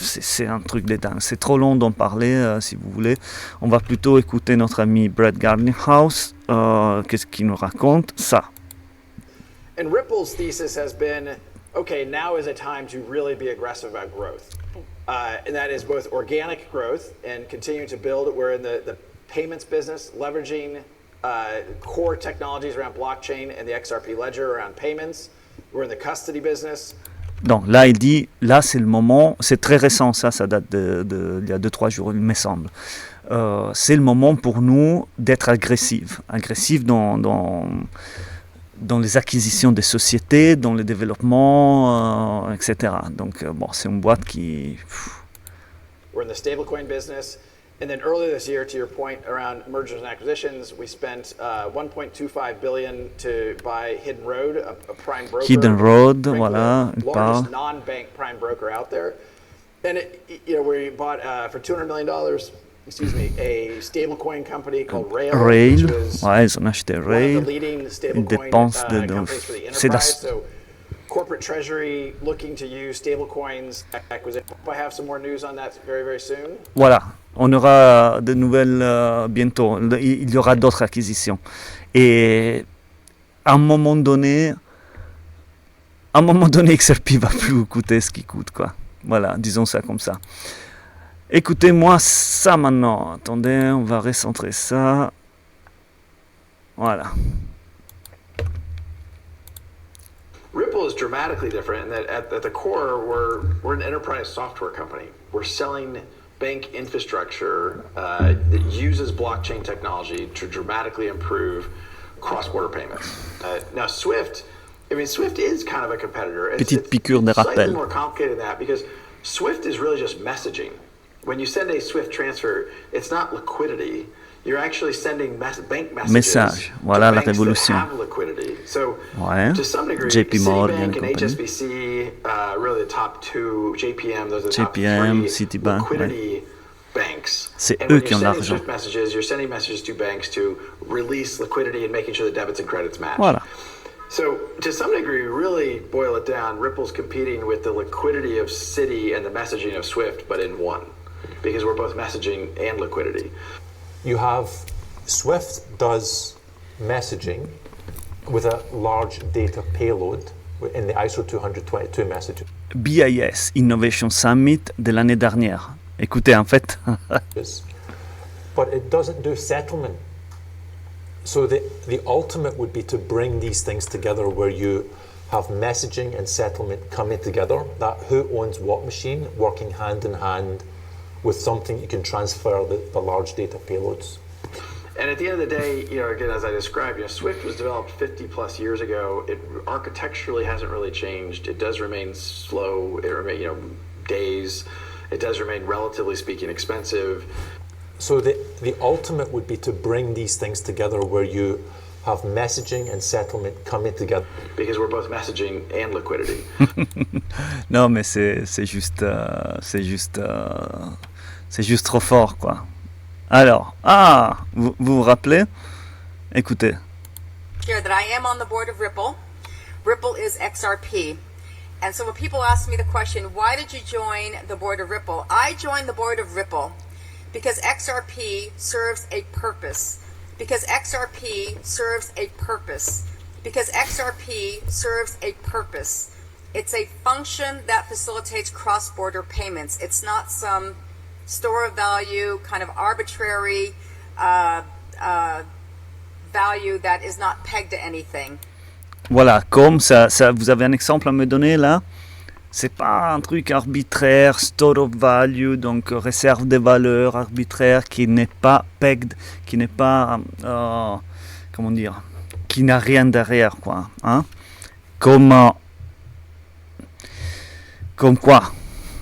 c'est un truc de dingue. C'est trop long d'en parler, si vous voulez. On va plutôt écouter notre ami Brett Garlinghouse. Qu'est-ce qu'il nous raconte? Ça. And Ripple's thesis has been, okay, now is a time to really be aggressive about growth. And that is both organic growth and continuing to build. We're in the payments business, leveraging core technologies around blockchain and the XRP ledger around payments. We're in the custody business. Donc là, il dit, là c'est le moment, c'est très récent ça date il y a 2-3 jours, il me semble. C'est le moment pour nous d'être agressifs dans les acquisitions des sociétés, dans le développement, etc. Donc bon, c'est une boîte qui... We're in the stablecoin business. And then earlier this year, to your point around mergers and acquisitions, we spent $1.25 billion to buy Hidden Road, a prime broker. Hidden Road, voilà, the largest non-bank prime broker out there. And we bought for $200 million, excuse me, a stablecoin company called Rail. Rail, ouais, ils ont acheté Rail. One of the leading stablecoin companies for the enterprise. So corporate treasury looking to use stablecoins acquisition. I have some more news on that very, very soon. Voilà. On aura de nouvelles bientôt. Il y aura d'autres acquisitions. Et à un moment donné, XRP va plus coûter ce qu'il coûte, quoi. Voilà, disons ça comme ça. Écoutez-moi ça maintenant. Attendez, on va recentrer ça. Voilà. Ripple is dramatically different in that at the core, we're an enterprise software company. We're selling bank infrastructure that uses blockchain technology to dramatically improve cross-border payments. Now, Swift is kind of a competitor. Petite piqûre de rappel. It's slightly more complicated than that because Swift is really just messaging. When you send a Swift transfer, it's not liquidity. you're actually sending bank messages Message, to voilà la banks that révolution. have liquidity. So, Ouais. to some degree, JP Morgan Citibank et and compagnie. HSBC, really the top two, JPM, those are the top JPM, three Citibank, liquidity banks. C'est And eux when qui you're ont sending l'argent. Swift messages, you're sending messages to banks to release liquidity and making sure the debits and credits match. Voilà. So, to some degree, really boil it down, Ripple's competing with the liquidity of Citi and the messaging of Swift, but in one, because we're both messaging and liquidity. You have Swift does messaging with a large data payload in the ISO 20022 message. BIS, Innovation Summit de l'année dernière. Écoutez, en fait, But it doesn't do settlement. So the ultimate would be to bring these things together where you have messaging and settlement coming together, that who owns what machine working hand in hand with something you can transfer the large data payloads. And at the end of the day, again, as I described, Swift was developed 50 plus years ago. It architecturally hasn't really changed. It does remain slow. It remains, days. It does remain, relatively speaking, expensive. So the ultimate would be to bring these things together where you have messaging and settlement coming together. Because we're both messaging and liquidity. non, mais c'est juste trop fort, quoi. Alors, vous vous rappelez? Écoutez. Here that I am on the board of Ripple. Ripple is XRP. And so when people ask me the question, why did you join the board of Ripple? I joined the board of Ripple because XRP serves a purpose. Because XRP serves a purpose. Because XRP serves a purpose. It's a function that facilitates cross-border payments. It's not some store of value, kind of arbitrary value that is not pegged to anything. Voilà, comme ça, vous avez un exemple à me donner là? C'est pas un truc arbitraire, store of value, donc réserve de valeur arbitraire qui n'est pas pegged, qui n'est pas, comment dire, qui n'a rien derrière, quoi. Hein? Comme quoi?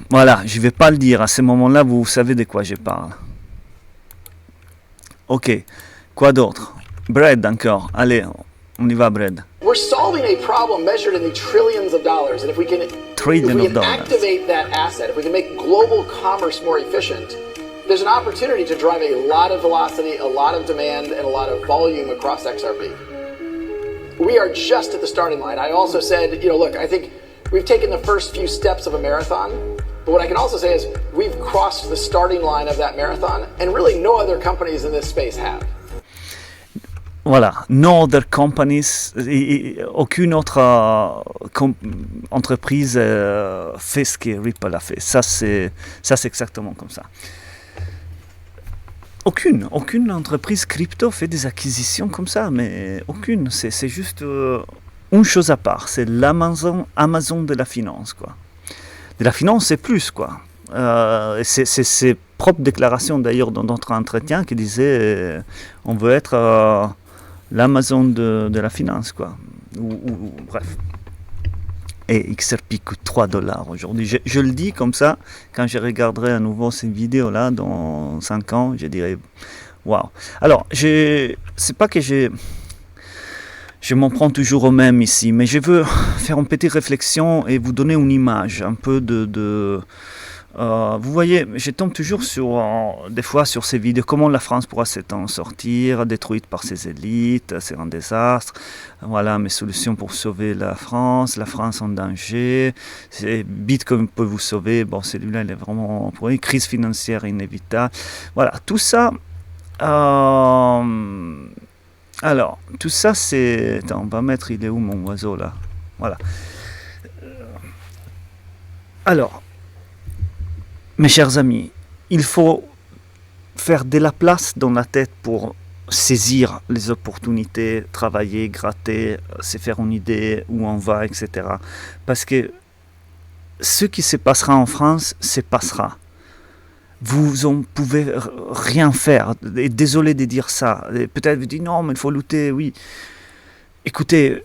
Voilà, je vais pas le dire. À ce moment-là, vous savez de quoi je parle. Ok, quoi d'autre? Bread encore. Allez, on y va, Bread. We're solving a problem measured in the trillions of dollars, and if we can activate that asset, if we can make global commerce more efficient, there's an opportunity to drive a lot of velocity, a lot of demand, and a lot of volume across XRP. We are just at the starting line. I also said, look, I think we've taken the first few steps of a marathon, but what I can also say is we've crossed the starting line of that marathon, and really no other companies in this space have. Voilà, no other companies, aucune autre entreprise fait ce que Ripple a fait. Ça c'est exactement comme ça. Aucune entreprise crypto fait des acquisitions comme ça, mais aucune. C'est juste une chose à part. C'est Amazon de la finance, quoi. De la finance, c'est plus, quoi. C'est ses propres déclarations d'ailleurs dans notre entretien qui disaient on veut être l'Amazon de la finance, quoi. Ou bref. Et XRP coûte $3 aujourd'hui. Je le dis comme ça, quand je regarderai à nouveau cette vidéo-là dans 5 ans, je dirais waouh. Alors, c'est pas que je m'en prends toujours au même ici, mais je veux faire une petite réflexion et vous donner une image, un peu vous voyez, je tombe toujours des fois sur ces vidéos, comment la France pourra s'en sortir, détruite par ses élites, c'est un désastre, voilà mes solutions pour sauver la France en danger, Bitcoin peut vous sauver, bon celui-là il est vraiment pour une crise financière inévitable, voilà, tout ça, alors, tout ça c'est, attends, on va mettre, il est où mon oiseau là, voilà, alors, mes chers amis, il faut faire de la place dans la tête pour saisir les opportunités, travailler, gratter, se faire une idée où on va, etc. Parce que ce qui se passera en France, se passera. Vous ne pouvez rien faire. Et désolé de dire ça. Peut-être vous dites non, mais il faut lutter, oui. Écoutez,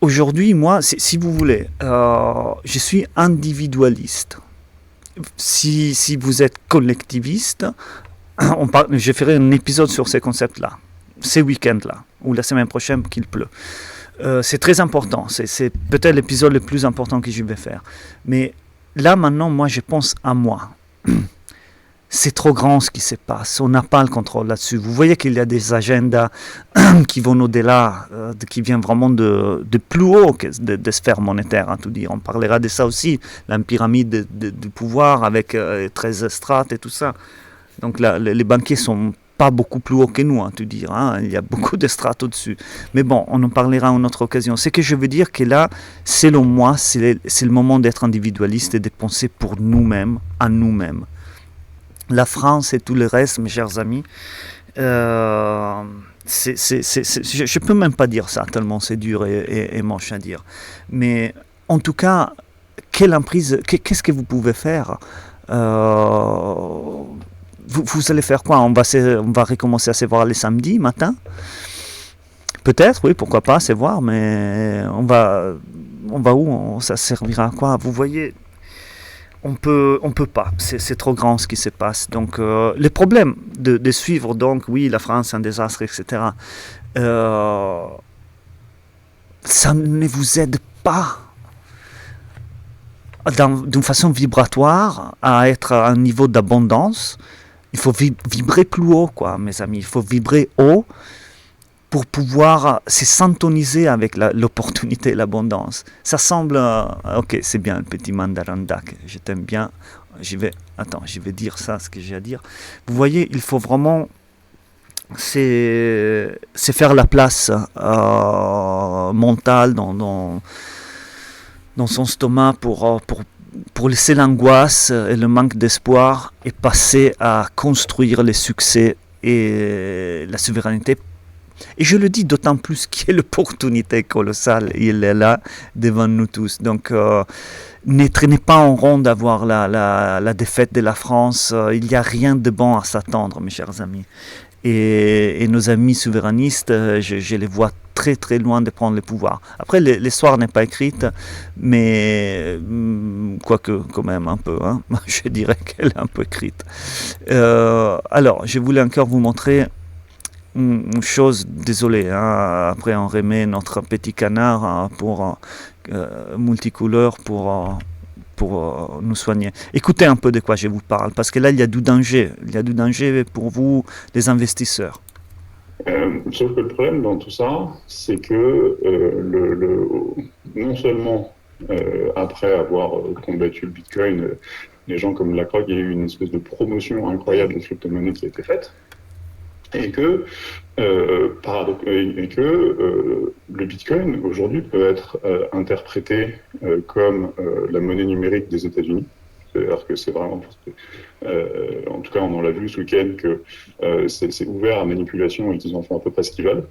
aujourd'hui, moi, si vous voulez, je suis individualiste. Si vous êtes collectiviste, je ferai un épisode sur ces concepts-là, ces week-ends-là, ou la semaine prochaine qu'il pleut. C'est très important, c'est peut-être l'épisode le plus important que je vais faire. Mais là, maintenant, moi, je pense à moi. C'est trop grand ce qui se passe, on n'a pas le contrôle là-dessus. Vous voyez qu'il y a des agendas qui vont au-delà, qui viennent vraiment de plus haut que des sphères monétaires, hein, tout dire. On parlera de ça aussi, la pyramide du pouvoir avec 13 strates et tout ça. Donc là, les banquiers sont pas beaucoup plus hauts que nous, hein, tout dire. Hein. Il y a beaucoup de strates au-dessus. Mais bon, on en parlera à une autre occasion. C'est que je veux dire que là, selon moi, c'est le moment d'être individualiste et de penser pour nous-mêmes, à nous-mêmes. La France et tout le reste, mes chers amis, je ne peux même pas dire ça, tellement c'est dur et moche à dire. Mais en tout cas, quelle emprise, qu'est-ce que vous pouvez faire vous allez faire quoi? On va recommencer à se voir les samedis matin? Peut-être, oui, pourquoi pas se voir, mais on va où? Ça servira à quoi? Vous voyez, on peut pas, c'est trop grand ce qui se passe. Donc le problème de suivre, donc oui, la France, un désastre, etc., ça ne vous aide pas d'une façon vibratoire à être à un niveau d'abondance. Il faut vibrer plus haut, quoi, mes amis. Il faut vibrer haut pour pouvoir se syntoniser avec l'opportunité et l'abondance. Ça semble... ok, c'est bien, le petit mandarandak, je t'aime bien. Je vais dire ça, ce que j'ai à dire. Vous voyez, il faut vraiment... C'est faire la place mentale dans son stomac pour laisser l'angoisse et le manque d'espoir et passer à construire les succès et la souveraineté. Et je le dis d'autant plus qu'il y a l'opportunité colossale, il est là devant nous tous. Donc ne traînez pas en rond d'avoir la défaite de la France. Il n'y a rien de bon à s'attendre, mes chers amis. Et nos amis souverainistes, je les vois très très loin de prendre le pouvoir. Après, l'histoire n'est pas écrite, mais quoique quand même un peu, hein, je dirais qu'elle est un peu écrite. Alors, je voulais encore vous montrer une chose, désolé, hein, après on remet notre petit canard pour multicouleur pour nous soigner. Écoutez un peu de quoi je vous parle, parce que là, il y a du danger. Il y a du danger pour vous, les investisseurs. Sauf que le problème dans tout ça, c'est que non seulement après avoir combattu le Bitcoin, les gens comme BlackRock, il y a eu une espèce de promotion incroyable des crypto-monnaies qui a été faite, et que le Bitcoin aujourd'hui peut être interprété comme la monnaie numérique des États-Unis. C'est-à-dire que c'est vraiment, en tout cas on l'a vu ce week-end, que c'est ouvert à manipulation et qu'ils en font à peu près ce qu'ils veulent,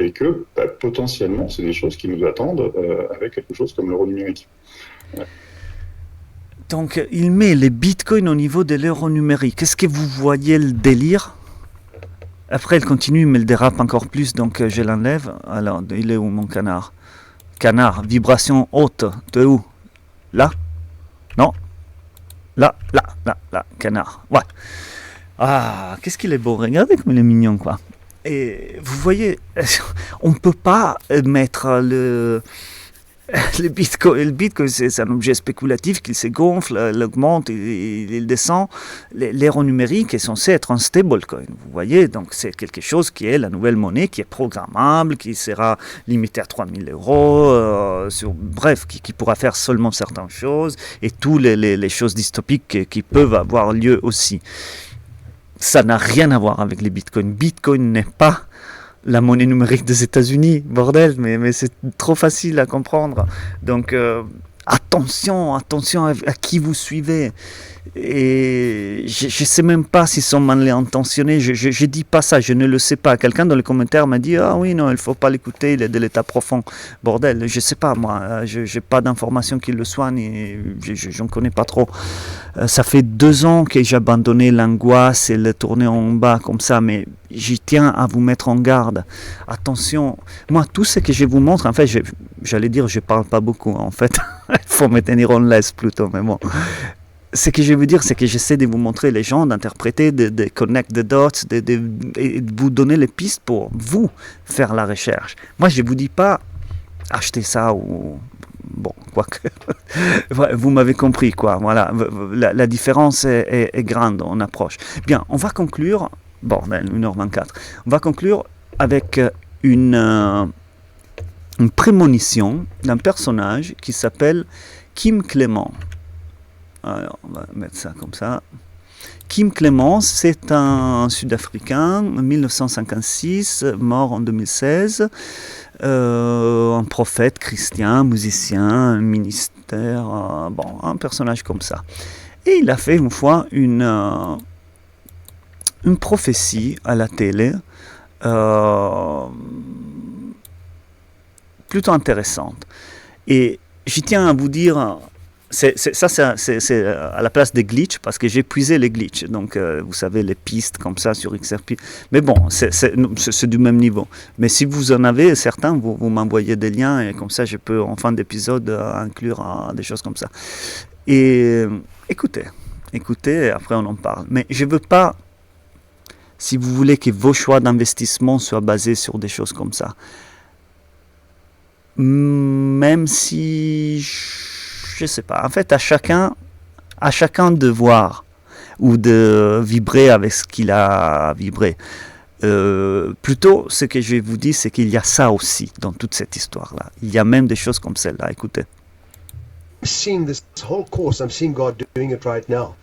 et que potentiellement c'est des choses qui nous attendent avec quelque chose comme l'euro numérique. Donc il met les bitcoins au niveau de l'euro numérique. Est-ce que vous voyez le délire? Après, elle continue, mais elle dérape encore plus, donc je l'enlève. Alors, il est où mon canard? Canard, vibration haute. T'es où? Là? Non? Là, canard. Ouais. Ah, qu'est-ce qu'il est beau. Regardez comme il est mignon, quoi. Et vous voyez, on ne peut pas mettre le Bitcoin, c'est un objet spéculatif qui se gonfle, il augmente, il descend. L'euro numérique est censé être un stablecoin. Vous voyez, donc c'est quelque chose qui est la nouvelle monnaie, qui est programmable, qui sera limitée à 3 000 €, bref, qui pourra faire seulement certaines choses, et toutes les choses dystopiques qui peuvent avoir lieu aussi. Ça n'a rien à voir avec les bitcoins. Bitcoin n'est pas la monnaie numérique des États-Unis, bordel, mais c'est trop facile à comprendre. Donc, attention à qui vous suivez. Et je ne sais même pas s'ils sont mal intentionnés. Je ne dis pas ça, je ne le sais pas. Quelqu'un dans les commentaires m'a dit « Ah oui, non, il ne faut pas l'écouter, il est de l'état profond. » Bordel, je ne sais pas, moi. Je n'ai pas d'informations qui le soignent et je n'en connais pas trop. Ça fait 2 ans que j'ai abandonné l'angoisse et le tourner en bas comme ça, mais j'y tiens à vous mettre en garde. Attention, moi, tout ce que je vous montre, en fait, j'allais dire, je ne parle pas beaucoup, en fait. Il faut me tenir en laisse plutôt, mais bon. ce que je veux dire, c'est que j'essaie de vous montrer les gens, d'interpréter, de connect the dots, et de vous donner les pistes pour vous faire la recherche. Moi, je ne vous dis pas acheter ça ou... Bon, quoique... vous m'avez compris, quoi. Voilà, la différence est grande en approche. Bien, on va conclure... Bordel, 1h24. On va conclure avec une prémonition d'un personnage qui s'appelle Kim Clement. Alors, on va mettre ça comme ça. Kim Clement, c'est un Sud-Africain, 1956, mort en 2016, un prophète chrétien, musicien, un ministère, un personnage comme ça. Et il a fait une fois une prophétie à la télé, plutôt intéressante. Et je tiens à vous dire... C'est à la place des glitches, parce que j'ai puisé les glitches. Donc, vous savez, les pistes comme ça sur XRP. Mais bon, c'est du même niveau. Mais si vous en avez certains, vous m'envoyez des liens et comme ça, je peux, en fin d'épisode, inclure des choses comme ça. Et écoutez, après on en parle. Mais je ne veux pas, si vous voulez que vos choix d'investissement soient basés sur des choses comme ça. Même si... je sais pas. En fait, à chacun de voir ou de vibrer avec ce qu'il a vibré. Plutôt, ce que je vais vous dire, c'est qu'il y a ça aussi dans toute cette histoire-là. Il y a même des choses comme celle-là. Écoutez. Seeing this whole course, I'm seeing God doing it right now.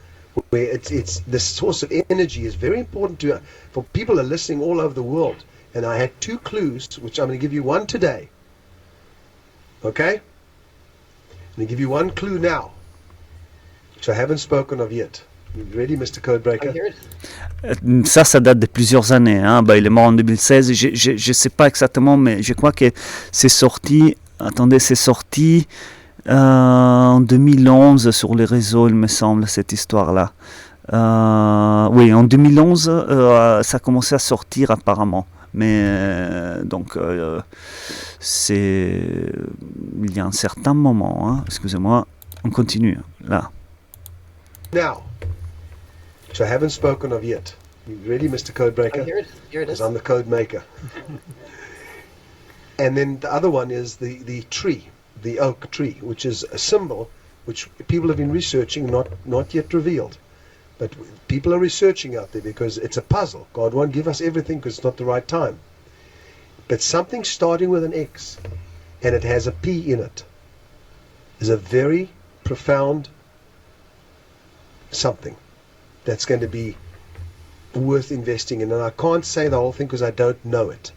Where it's the source of energy is very important for people that are listening all over the world. And I had 2 clues, which I'm going to give you one today. Okay? I'm going to give you one clue now, which I haven't spoken of yet. You ready, Mr. Codebreaker? Ça date de plusieurs années. Hein. Il est mort en 2016. Je ne sais pas exactement, mais je crois que c'est sorti... Attendez, c'est sorti en 2011 sur les réseaux, il me semble, cette histoire-là. Oui, en 2011, ça a commencé à sortir apparemment. Mais donc, c'est... Il y a un certain moment, hein. Excusez-moi, on continue, là. Now, which I haven't spoken of yet. You ready, Mr. Codebreaker? Here it is. Because I'm the code maker. And then the other one is the tree, the oak tree, which is a symbol which people have been researching, not yet revealed. But people are researching out there because it's a puzzle. God won't give us everything because it's not the right time. But something starting with an X and it has a P in it is a very profound something that's going to be worth investing in. And I can't say the whole thing because I don't know it.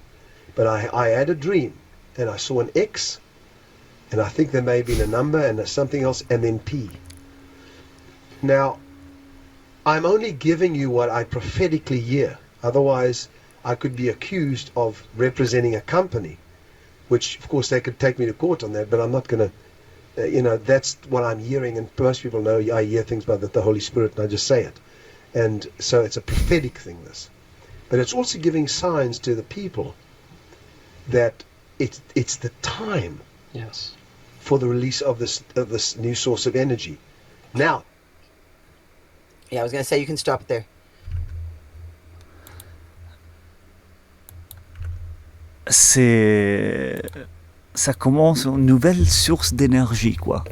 But I had a dream and I saw an X and I think there may have been a number and something else and then P. Now, I'm only giving you what I prophetically hear. Otherwise, I could be accused of representing a company, which, of course, they could take me to court on that, but I'm not going to, that's what I'm hearing, and most people know I hear things by the Holy Spirit, and I just say it. And so it's a prophetic thing, this. But it's also giving signs to the people that it's the time for the release of this new source of energy. Now, yeah, I was going to say you can stop it there. Ça commence une nouvelle source d'énergie, quoi.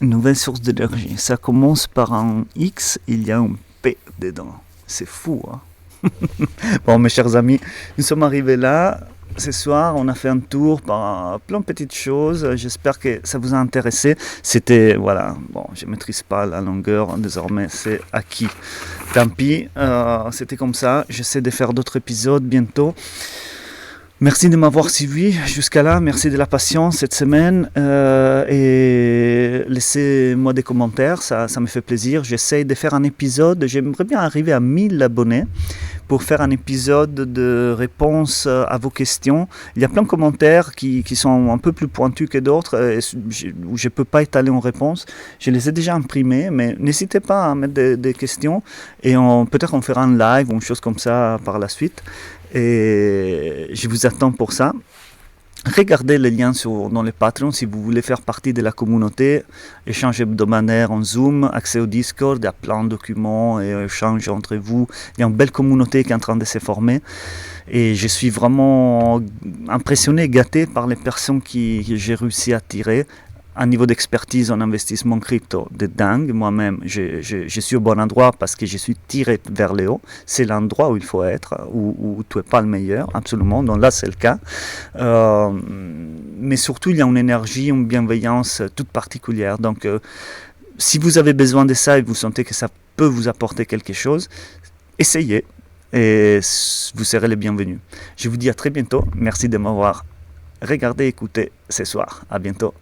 Une nouvelle source d'énergie. Ça commence par un X, il y a un P dedans. C'est fou, hein. Bon, mes chers amis, nous sommes arrivés là. Ce soir, on a fait un tour par plein de petites choses. J'espère que ça vous a intéressé. C'était, voilà, bon, je ne maîtrise pas la longueur, désormais c'est acquis. Tant pis, c'était comme ça. J'essaie de faire d'autres épisodes bientôt. Merci de m'avoir suivi jusqu'à là. Merci de la patience cette semaine. Et laissez-moi des commentaires, ça me fait plaisir. J'essaie de faire un épisode. J'aimerais bien arriver à 1000 abonnés pour faire un épisode de réponse à vos questions. Il y a plein de commentaires qui sont un peu plus pointus que d'autres, où je ne peux pas étaler en réponse. Je les ai déjà imprimés, mais n'hésitez pas à mettre des questions. Et peut-être on fera un live ou une chose comme ça par la suite. Et je vous attends pour ça. Regardez les liens dans les Patreon si vous voulez faire partie de la communauté, échange hebdomadaire en Zoom, accès au Discord, il y a plein de documents et échange entre vous. Il y a une belle communauté qui est en train de se former et je suis vraiment impressionné, gâté par les personnes que j'ai réussi à attirer. Un niveau d'expertise en investissement crypto de dingue. Moi-même, je suis au bon endroit parce que je suis tiré vers le haut. C'est l'endroit où il faut être, où tu n'es pas le meilleur, absolument. Donc là, c'est le cas. Mais surtout, il y a une énergie, une bienveillance toute particulière. Donc, si vous avez besoin de ça et vous sentez que ça peut vous apporter quelque chose, essayez et vous serez les bienvenus. Je vous dis à très bientôt. Merci de m'avoir regardé et écouté ce soir. À bientôt.